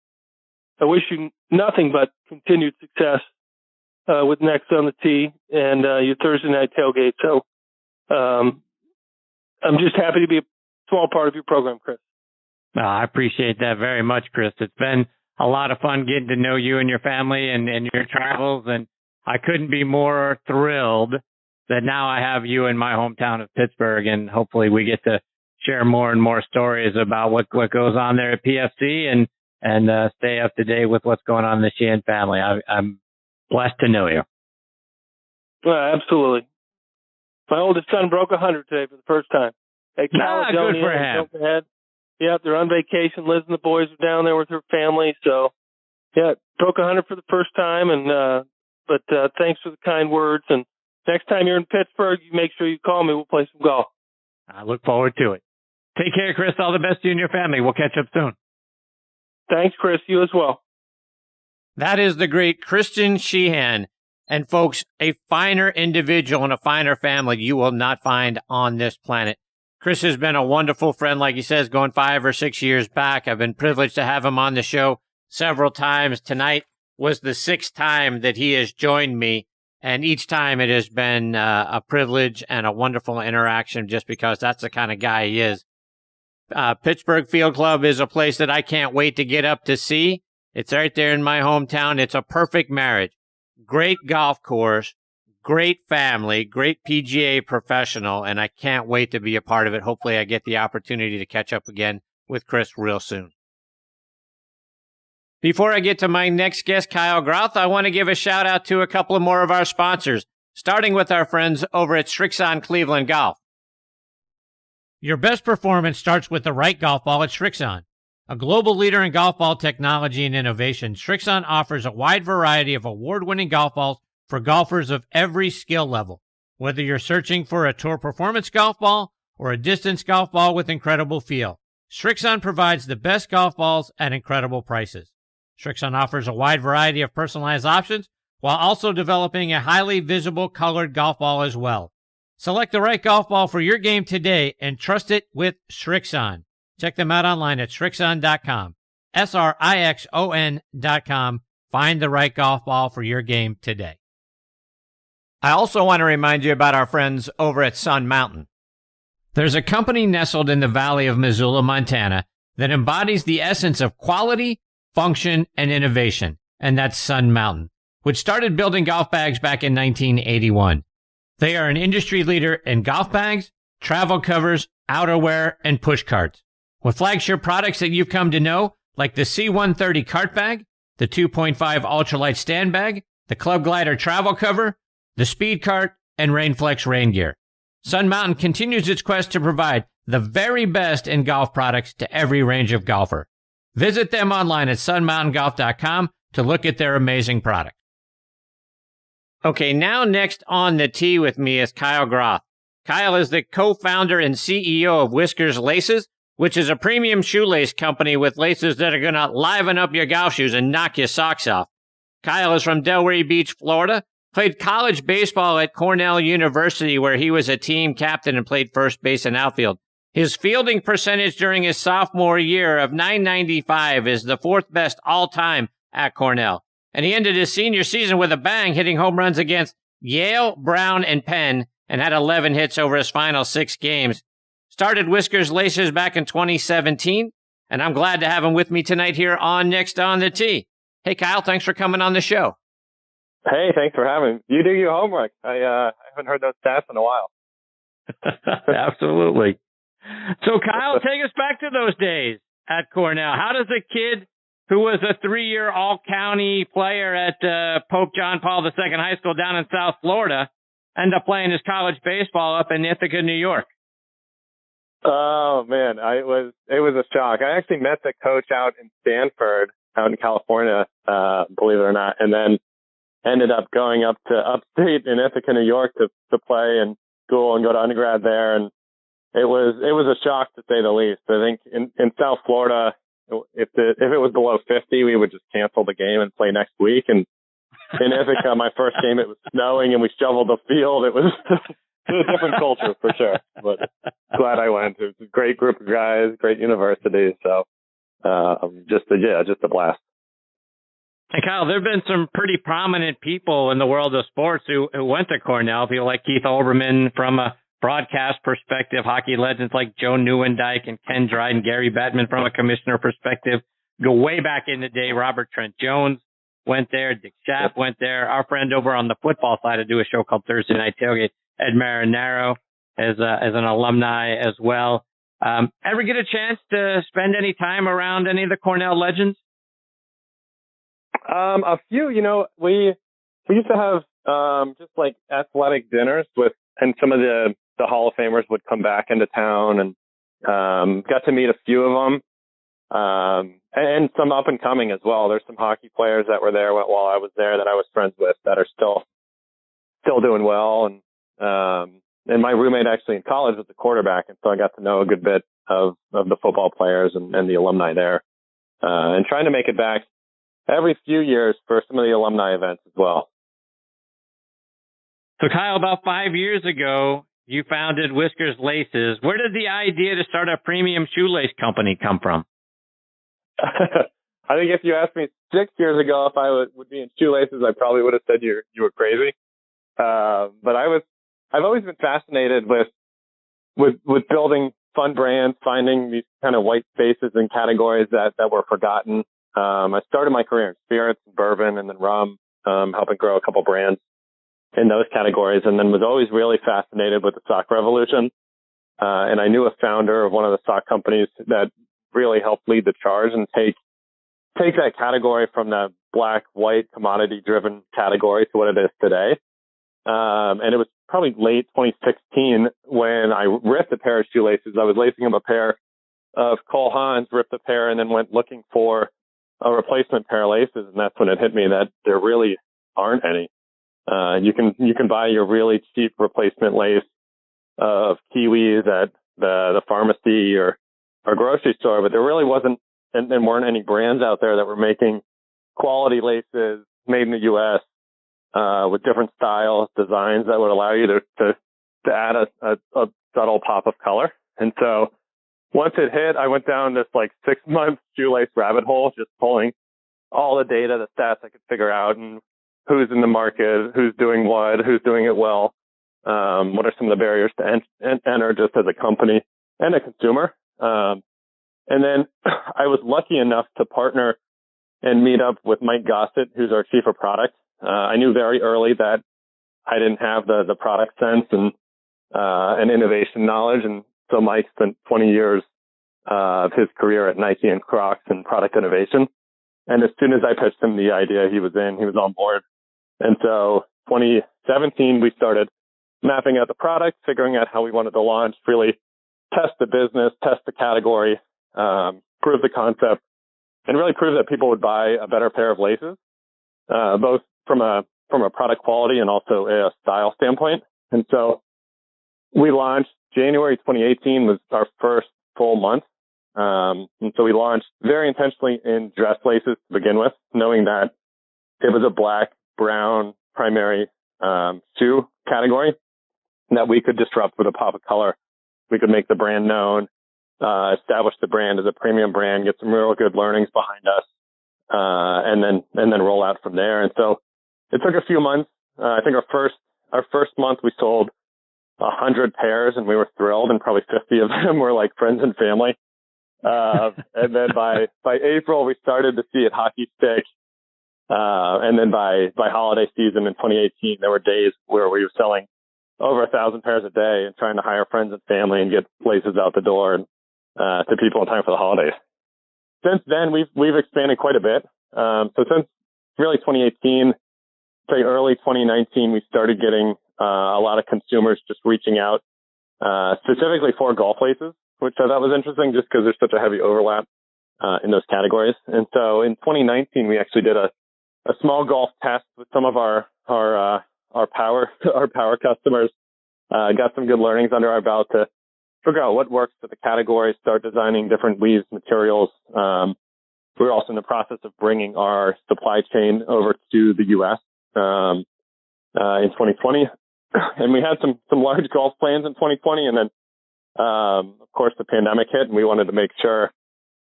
wish you nothing but continued success with Next on the Tee and your Thursday night tailgate. So I'm just happy to be a small part of your program, Chris. I appreciate that very much, Chris. It's been a lot of fun getting to know you and your family and your travels, and I couldn't be more thrilled that now I have you in my hometown of Pittsburgh, and hopefully we get to share more and more stories about what goes on there at PFC and stay up to date with what's going on in the Sheehan family. I'm blessed to know you. Absolutely. My oldest son broke 100 today for the first time. At Caledonia, good for him. Yeah, they're on vacation. Liz and the boys are down there with her family. So, yeah, broke 100 for the first time. But thanks for the kind words. And next time you're in Pittsburgh, you make sure you call me. We'll play some golf. I look forward to it. Take care, Chris. All the best to you and your family. We'll catch up soon. Thanks, Chris. You as well. That is the great Christian Sheehan. And folks, a finer individual and a finer family you will not find on this planet. Chris has been a wonderful friend, like he says, going 5 or 6 years back. I've been privileged to have him on the show several times. Tonight was the 6th time that he has joined me. And each time it has been a privilege and a wonderful interaction just because that's the kind of guy he is. Pittsburgh Field Club is a place that I can't wait to get up to see. It's right there in my hometown. It's a perfect marriage. Great golf course, great family, great PGA professional, and I can't wait to be a part of it. Hopefully I get the opportunity to catch up again with Chris real soon. Before I get to my next guest, Kyle Groth, I want to give a shout out to a couple of more of our sponsors, starting with our friends over at Srixon Cleveland Golf. Your best performance starts with the right golf ball at Srixon. A global leader in golf ball technology and innovation, Srixon offers a wide variety of award-winning golf balls for golfers of every skill level. Whether you're searching for a tour performance golf ball or a distance golf ball with incredible feel, Srixon provides the best golf balls at incredible prices. Srixon offers a wide variety of personalized options while also developing a highly visible colored golf ball as well. Select the right golf ball for your game today and trust it with Srixon. Check them out online at Srixon.com. Srixon.com. Find the right golf ball for your game today. I also want to remind you about our friends over at Sun Mountain. There's a company nestled in the valley of Missoula, Montana, that embodies the essence of quality, function, and innovation, and that's Sun Mountain, which started building golf bags back in 1981. They are an industry leader in golf bags, travel covers, outerwear, and push carts. With flagship products that you've come to know, like the C-130 cart bag, the 2.5 ultralight stand bag, the Club Glider travel cover, the Speed Cart, and Rainflex rain gear. Sun Mountain continues its quest to provide the very best in golf products to every range of golfer. Visit them online at sunmountaingolf.com to look at their amazing products. Okay, now next on the tee with me is Kyle Groth. Kyle is the co-founder and CEO of Whiskers Laces, which is a premium shoelace company with laces that are going to liven up your golf shoes and knock your socks off. Kyle is from Delray Beach, Florida, played college baseball at Cornell University, where he was a team captain and played first base and outfield. His fielding percentage during his sophomore year of .995 is the 4th best all-time at Cornell. And he ended his senior season with a bang, hitting home runs against Yale, Brown, and Penn, and had 11 hits over his final 6 games. Started Whiskers Laces back in 2017, and I'm glad to have him with me tonight here on Next on the Tee. Hey, Kyle, thanks for coming on the show. Hey, thanks for having me. You do your homework. I haven't heard those stats in a while. Absolutely. So, Kyle, take us back to those days at Cornell. How does a kid who was a 3-year all-county player at Pope John Paul II High School down in South Florida end up playing his college baseball up in Ithaca, New York? Oh man, it was a shock. I actually met the coach out in Stanford, out in California, believe it or not, and then ended up going up to upstate in Ithaca, New York to play and school and go to undergrad there. And it was a shock to say the least. I think in South Florida, if it was below 50, we would just cancel the game and play next week. And in Ithaca, my first game, it was snowing and we shoveled the field. It was a different culture for sure, but glad I went. It was a great group of guys, great university. So, just a blast. And Kyle, there have been some pretty prominent people in the world of sports who went to Cornell. People like Keith Olbermann from broadcast perspective, hockey legends like Joe Neuendijk and Ken Dryden, Gary Bettman from a commissioner perspective. Go way back in the day. Robert Trent Jones went there. Dick Schaff went there. Our friend over on the football side to do a show called Thursday Night Tailgate, Ed Marinaro, as an alumni as well. Ever get a chance to spend any time around any of the Cornell legends? A few, we used to have just like athletic dinners and some of the Hall of Famers would come back into town, and got to meet a few of them. And some up and coming as well. There's some hockey players that were there while I was there that I was friends with that are still doing well. And my roommate actually in college was a quarterback. And so I got to know a good bit of the football players and the alumni there, and trying to make it back every few years for some of the alumni events as well. So Kyle, about 5 years ago, you founded Whiskers Laces. Where did the idea to start a premium shoelace company come from? I think if you asked me 6 years ago if I would be in shoelaces, I probably would have said you were crazy. But I've always been fascinated with building fun brands, finding these kind of white spaces and categories that were forgotten. I started my career in spirits and bourbon and then rum, helping grow a couple brands in those categories, and then was always really fascinated with the sock revolution. And I knew a founder of one of the sock companies that really helped lead the charge and take that category from the black, white, commodity-driven category to what it is today. And it was probably late 2016 when I ripped a pair of shoelaces. I was lacing up a pair of Cole Haans, ripped a pair, and then went looking for a replacement pair of laces. And that's when it hit me that there really aren't any. You can buy your really cheap replacement lace of kiwis at the pharmacy or grocery store, but there really wasn't, and there weren't any brands out there that were making quality laces made in the U.S. With different styles, designs that would allow you to add a subtle pop of color. And so once it hit, I went down this like 6-month shoelace rabbit hole, just pulling all the data, the stats I could figure out, and who's in the market, who's doing what, who's doing it well, what are some of the barriers to enter just as a company and a consumer. And then I was lucky enough to partner and meet up with Mike Gossett, who's our chief of product. I knew very early that I didn't have the product sense and innovation knowledge. And so Mike spent 20 years of his career at Nike and Crocs in product innovation. And as soon as I pitched him the idea, he was on board. And so 2017, we started mapping out the product, figuring out how we wanted to launch, really test the business, test the category, prove the concept, and really prove that people would buy a better pair of laces, both from a product quality and also a style standpoint. And so we launched January 2018 was our first full month. And so we launched very intentionally in dress laces to begin with, knowing that it was a black, brown primary shoe category that we could disrupt with a pop of color. We could make the brand known, establish the brand as a premium brand, get some real good learnings behind us, and then roll out from there. And so it took a few months. I think our first month we sold 100 pairs, and we were thrilled, and probably 50 of them were like friends and family. And then by April we started to see it hockey stick. And then by holiday season in 2018, there were days where we were selling over 1,000 pairs a day and trying to hire friends and family and get laces out the door and to people in time for the holidays. Since then, we've expanded quite a bit. So since really 2018, say early 2019, we started getting a lot of consumers just reaching out specifically for golf laces, which I thought was interesting just because there's such a heavy overlap in those categories. And so in 2019, we actually did a small golf test with some of our power customers. Got some good learnings under our belt to figure out what works for the category, start designing different weaves, materials. We're also in the process of bringing our supply chain over to the U.S. In 2020. And we had some large golf plans in 2020. And then, of course, the pandemic hit, and we wanted to make sure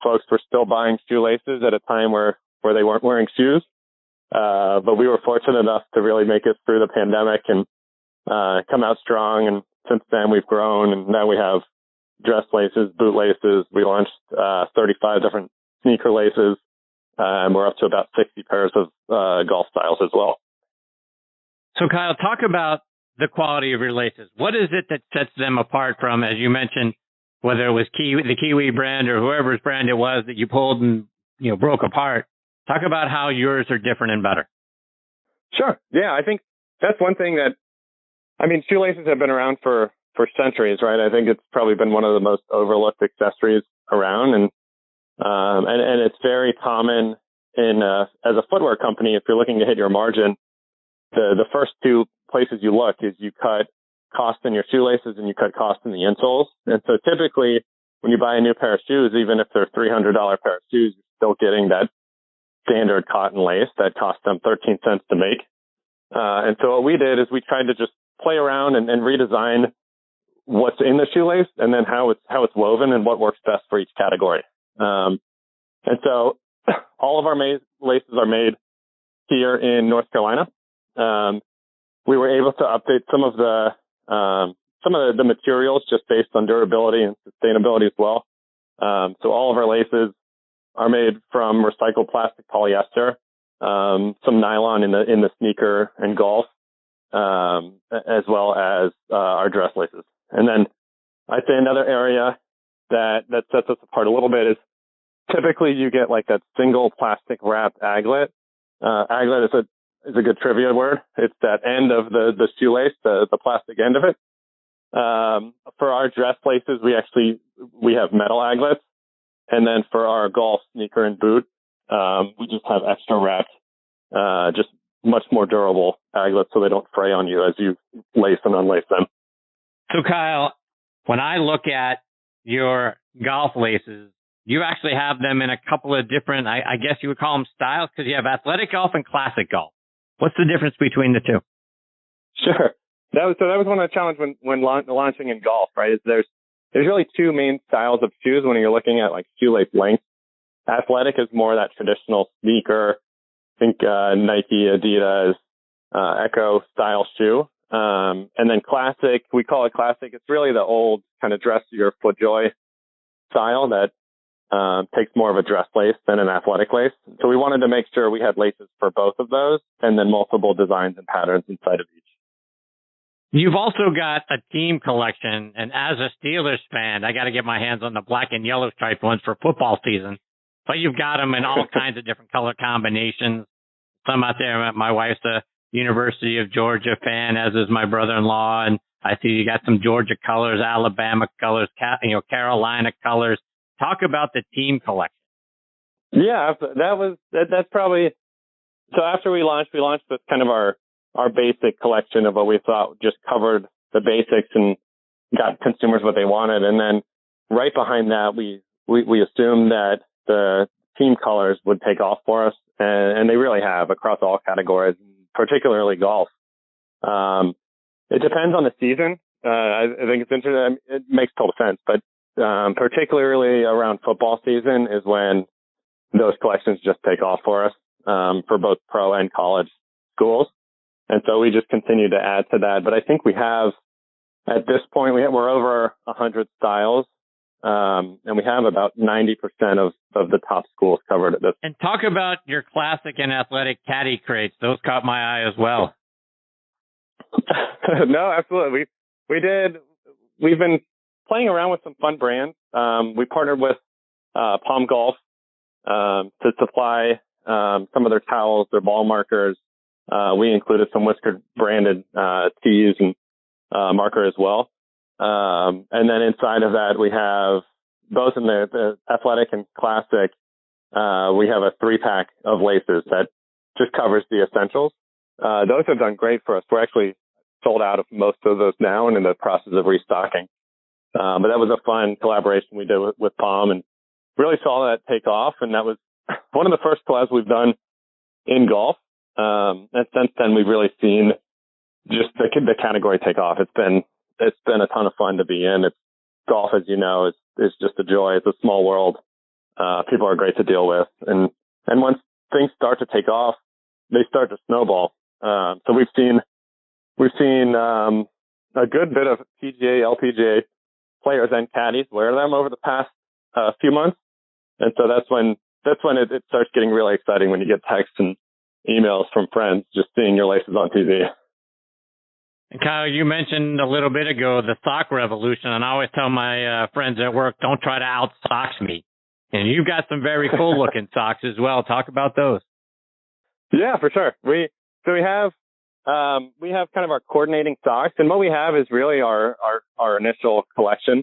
folks were still buying shoelaces at a time where they weren't wearing shoes. But we were fortunate enough to really make it through the pandemic and come out strong since then we've grown, and now we have dress laces, boot laces. We launched 35 different sneaker laces, and we're up to about 60 pairs of golf styles as well. So, Kyle, talk about the quality of your laces. What is it that sets them apart from, as you mentioned, whether it was the Kiwi brand or whoever's brand it was that you pulled and broke apart? Talk about how yours are different and better. Sure. Yeah, I think that's one thing that, shoelaces have been around for centuries, right? I think it's probably been one of the most overlooked accessories around, and it's very common in as a footwear company. If you're looking to hit your margin, the first two places you look is you cut cost in your shoelaces and you cut cost in the insoles. And so typically when you buy a new pair of shoes, even if they're $300 pair of shoes, you're still getting that standard cotton lace that cost them 13 cents to make. And so what we did is we tried to just play around and redesign what's in the shoelace and then how it's woven and what works best for each category. And so all of our laces are made here in North Carolina. We were able to update some of the materials just based on durability and sustainability as well. So all of our laces are made from recycled plastic polyester, some nylon in the sneaker and golf, as well as our dress laces. And then I'd say another area that sets us apart a little bit is typically you get like that single plastic wrapped aglet. Aglet is a good trivia word. It's that end of the shoelace, the plastic end of it. For our dress laces, we have metal aglets. And then for our golf, sneaker, and boot, we just have extra wrapped, just much more durable aglets so they don't fray on you as you lace and unlace them. So, Kyle, when I look at your golf laces, you actually have them in a couple of different, I guess you would call them styles, because you have athletic golf and classic golf. What's the difference between the two? Sure. That was one of the challenges when launching in golf, right? Is there's really two main styles of shoes when you're looking at like shoelace length. Athletic is more that traditional sneaker, think Nike, Adidas, Echo style shoe. And then classic, we call it classic. It's really the old kind of dressier FootJoy style that takes more of a dress lace than an athletic lace. So we wanted to make sure we had laces for both of those and then multiple designs and patterns inside of each. You've also got a team collection, and as a Steelers fan, I got to get my hands on the black and yellow striped ones for football season. But you've got them in all kinds of different color combinations. Some out there, my wife's a University of Georgia fan, as is my brother-in-law, and I see you got some Georgia colors, Alabama colors, Carolina colors. Talk about the team collection. Yeah, that's probably, so after we launched with kind of our basic collection of what we thought just covered the basics and got consumers what they wanted. And then right behind that, we assumed that the team colors would take off for us. And they really have across all categories, particularly golf. It depends on the season. I think it's interesting. It makes total sense, but particularly around football season is when those collections just take off for us, for both pro and college schools. And so we just continue to add to that. But I think we have, at this point, we're over 100 styles, and we have about 90% of the top schools covered at this. And talk about your classic and athletic caddy crates. Those caught my eye as well. No, absolutely. We've been playing around with some fun brands. We partnered with Palm Golf to supply some of their towels, their ball markers. We included some Whiskers branded tees and marker as well. And then inside of that, we have both in the athletic and classic. We have a 3-pack of laces that just covers the essentials. Those have done great for us. We're actually sold out of most of those now and in the process of restocking. But that was a fun collaboration we did with Palm and really saw that take off. And that was one of the first collabs we've done in golf. And since then, we've really seen just the category take off. It's been a ton of fun to be in. Golf, as you know, is just a joy. It's a small world. People are great to deal with. And once things start to take off, they start to snowball. So we've seen a good bit of PGA, LPGA players and caddies wear them over the past few months. And so that's when it starts getting really exciting, when you get texts and emails from friends just seeing your laces on TV. And Kyle, you mentioned a little bit ago the sock revolution, and I always tell my friends at work, don't try to out-socks me. And you've got some very cool-looking socks as well. Talk about those. Yeah, for sure. We have kind of our coordinating socks, and what we have is really our initial collection.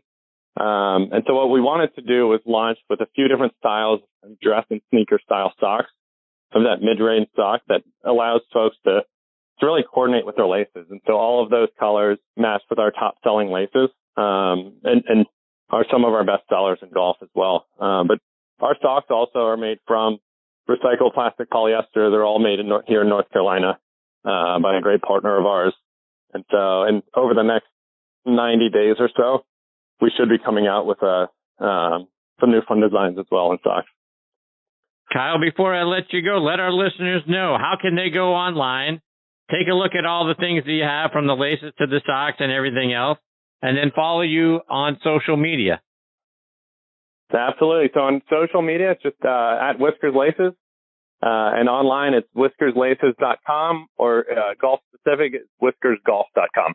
And so what we wanted to do was launch with a few different styles of dress and sneaker style socks, of that mid-range sock that allows folks to really coordinate with their laces. And so all of those colors match with our top selling laces, and are some of our best sellers in golf as well. But our socks also are made from recycled plastic polyester. They're all made here in North Carolina, by a great partner of ours. And so, and over the next 90 days or so, we should be coming out with some new fun designs as well in socks. Kyle, before I let you go, let our listeners know, how can they go online, take a look at all the things that you have, from the laces to the socks and everything else, and then follow you on social media? Absolutely. So on social media, it's just at Whiskers Laces. And online, it's whiskerslaces.com, or golf specific, it's whiskersgolf.com.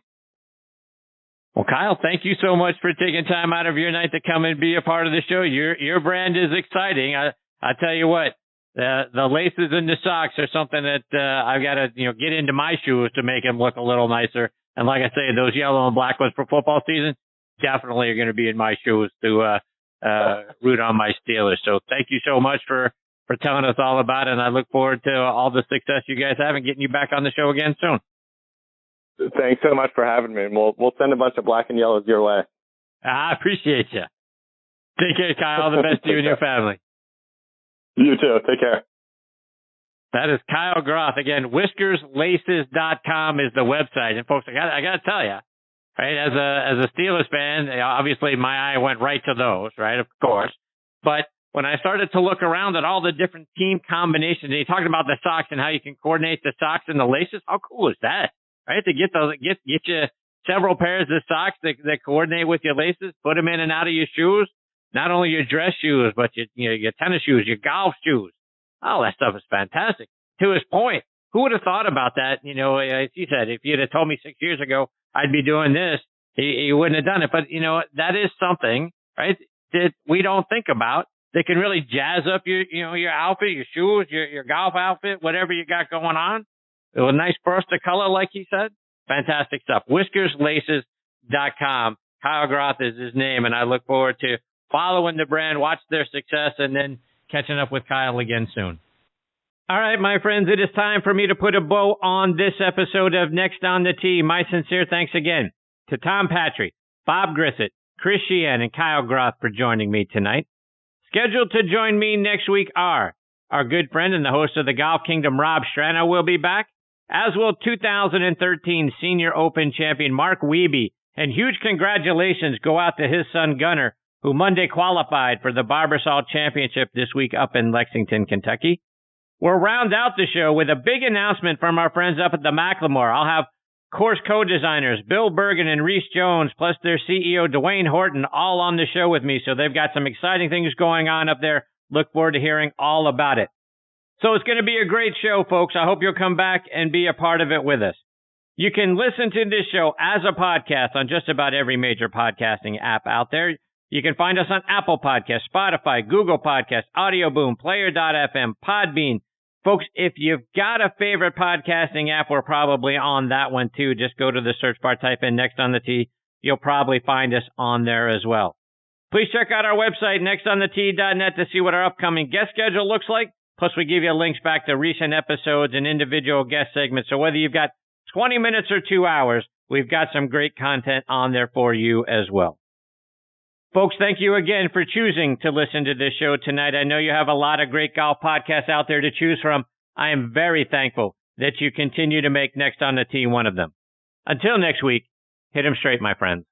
Well, Kyle, thank you so much for taking time out of your night to come and be a part of the show. Your brand is exciting. I tell you what, the laces and the socks are something that I've got to get into my shoes to make them look a little nicer. And like I say, those yellow and black ones for football season definitely are going to be in my shoes to root on my Steelers. So thank you so much for telling us all about it, and I look forward to all the success you guys have and getting you back on the show again soon. Thanks so much for having me, and we'll send a bunch of black and yellows your way. I appreciate you. Take care, Kyle. All the best to you and your family. You too. Take care. That is Kyle Groth. Again, whiskerslaces.com is the website. And folks, I got to tell you, right, as a Steelers fan, obviously my eye went right to those, right, of course. But when I started to look around at all the different team combinations, and you talked about the socks and how you can coordinate the socks and the laces, how cool is that? Right, to get you several pairs of socks that coordinate with your laces, put them in and out of your shoes, not only your dress shoes, but your tennis shoes, your golf shoes. Oh, that stuff is fantastic. To his point, who would have thought about that? As he said, if you'd have told me 6 years ago I'd be doing this, he wouldn't have done it. But that is something, right, that we don't think about. They can really jazz up your outfit, your shoes, your golf outfit, whatever you got going on. With a nice burst of color, like he said. Fantastic stuff. Whiskerslaces.com. Kyle Groth is his name, and I look forward to following the brand, watch their success, and then catching up with Kyle again soon. All right, my friends, it is time for me to put a bow on this episode of Next on the Tee. My sincere thanks again to Tom Patri, Bob Grissett, Chris Sheehan, and Kyle Groth for joining me tonight. Scheduled to join me next week are our good friend and the host of the Golf Kingdom, Rob Strano, will be back, as will 2013 Senior Open champion Mark Wiebe. And huge congratulations go out to his son Gunnar, who Monday qualified for the Barbasol Championship this week up in Lexington, Kentucky. We'll round out the show with a big announcement from our friends up at the Macklemore. I'll have course co-designers Bill Bergen and Reese Jones, plus their CEO Dwayne Horton, all on the show with me. So they've got some exciting things going on up there. Look forward to hearing all about it. So it's going to be a great show, folks. I hope you'll come back and be a part of it with us. You can listen to this show as a podcast on just about every major podcasting app out there. You can find us on Apple Podcasts, Spotify, Google Podcasts, Audio Boom, Player.fm, Podbean. Folks, if you've got a favorite podcasting app, we're probably on that one too. Just go to the search bar, type in Next on the Tee. You'll probably find us on there as well. Please check out our website, nextonthetee.net, to see what our upcoming guest schedule looks like. Plus, we give you links back to recent episodes and individual guest segments. So whether you've got 20 minutes or 2 hours, we've got some great content on there for you as well. Folks, thank you again for choosing to listen to this show tonight. I know you have a lot of great golf podcasts out there to choose from. I am very thankful that you continue to make Next on the Tee one of them. Until next week, hit 'em straight, my friends.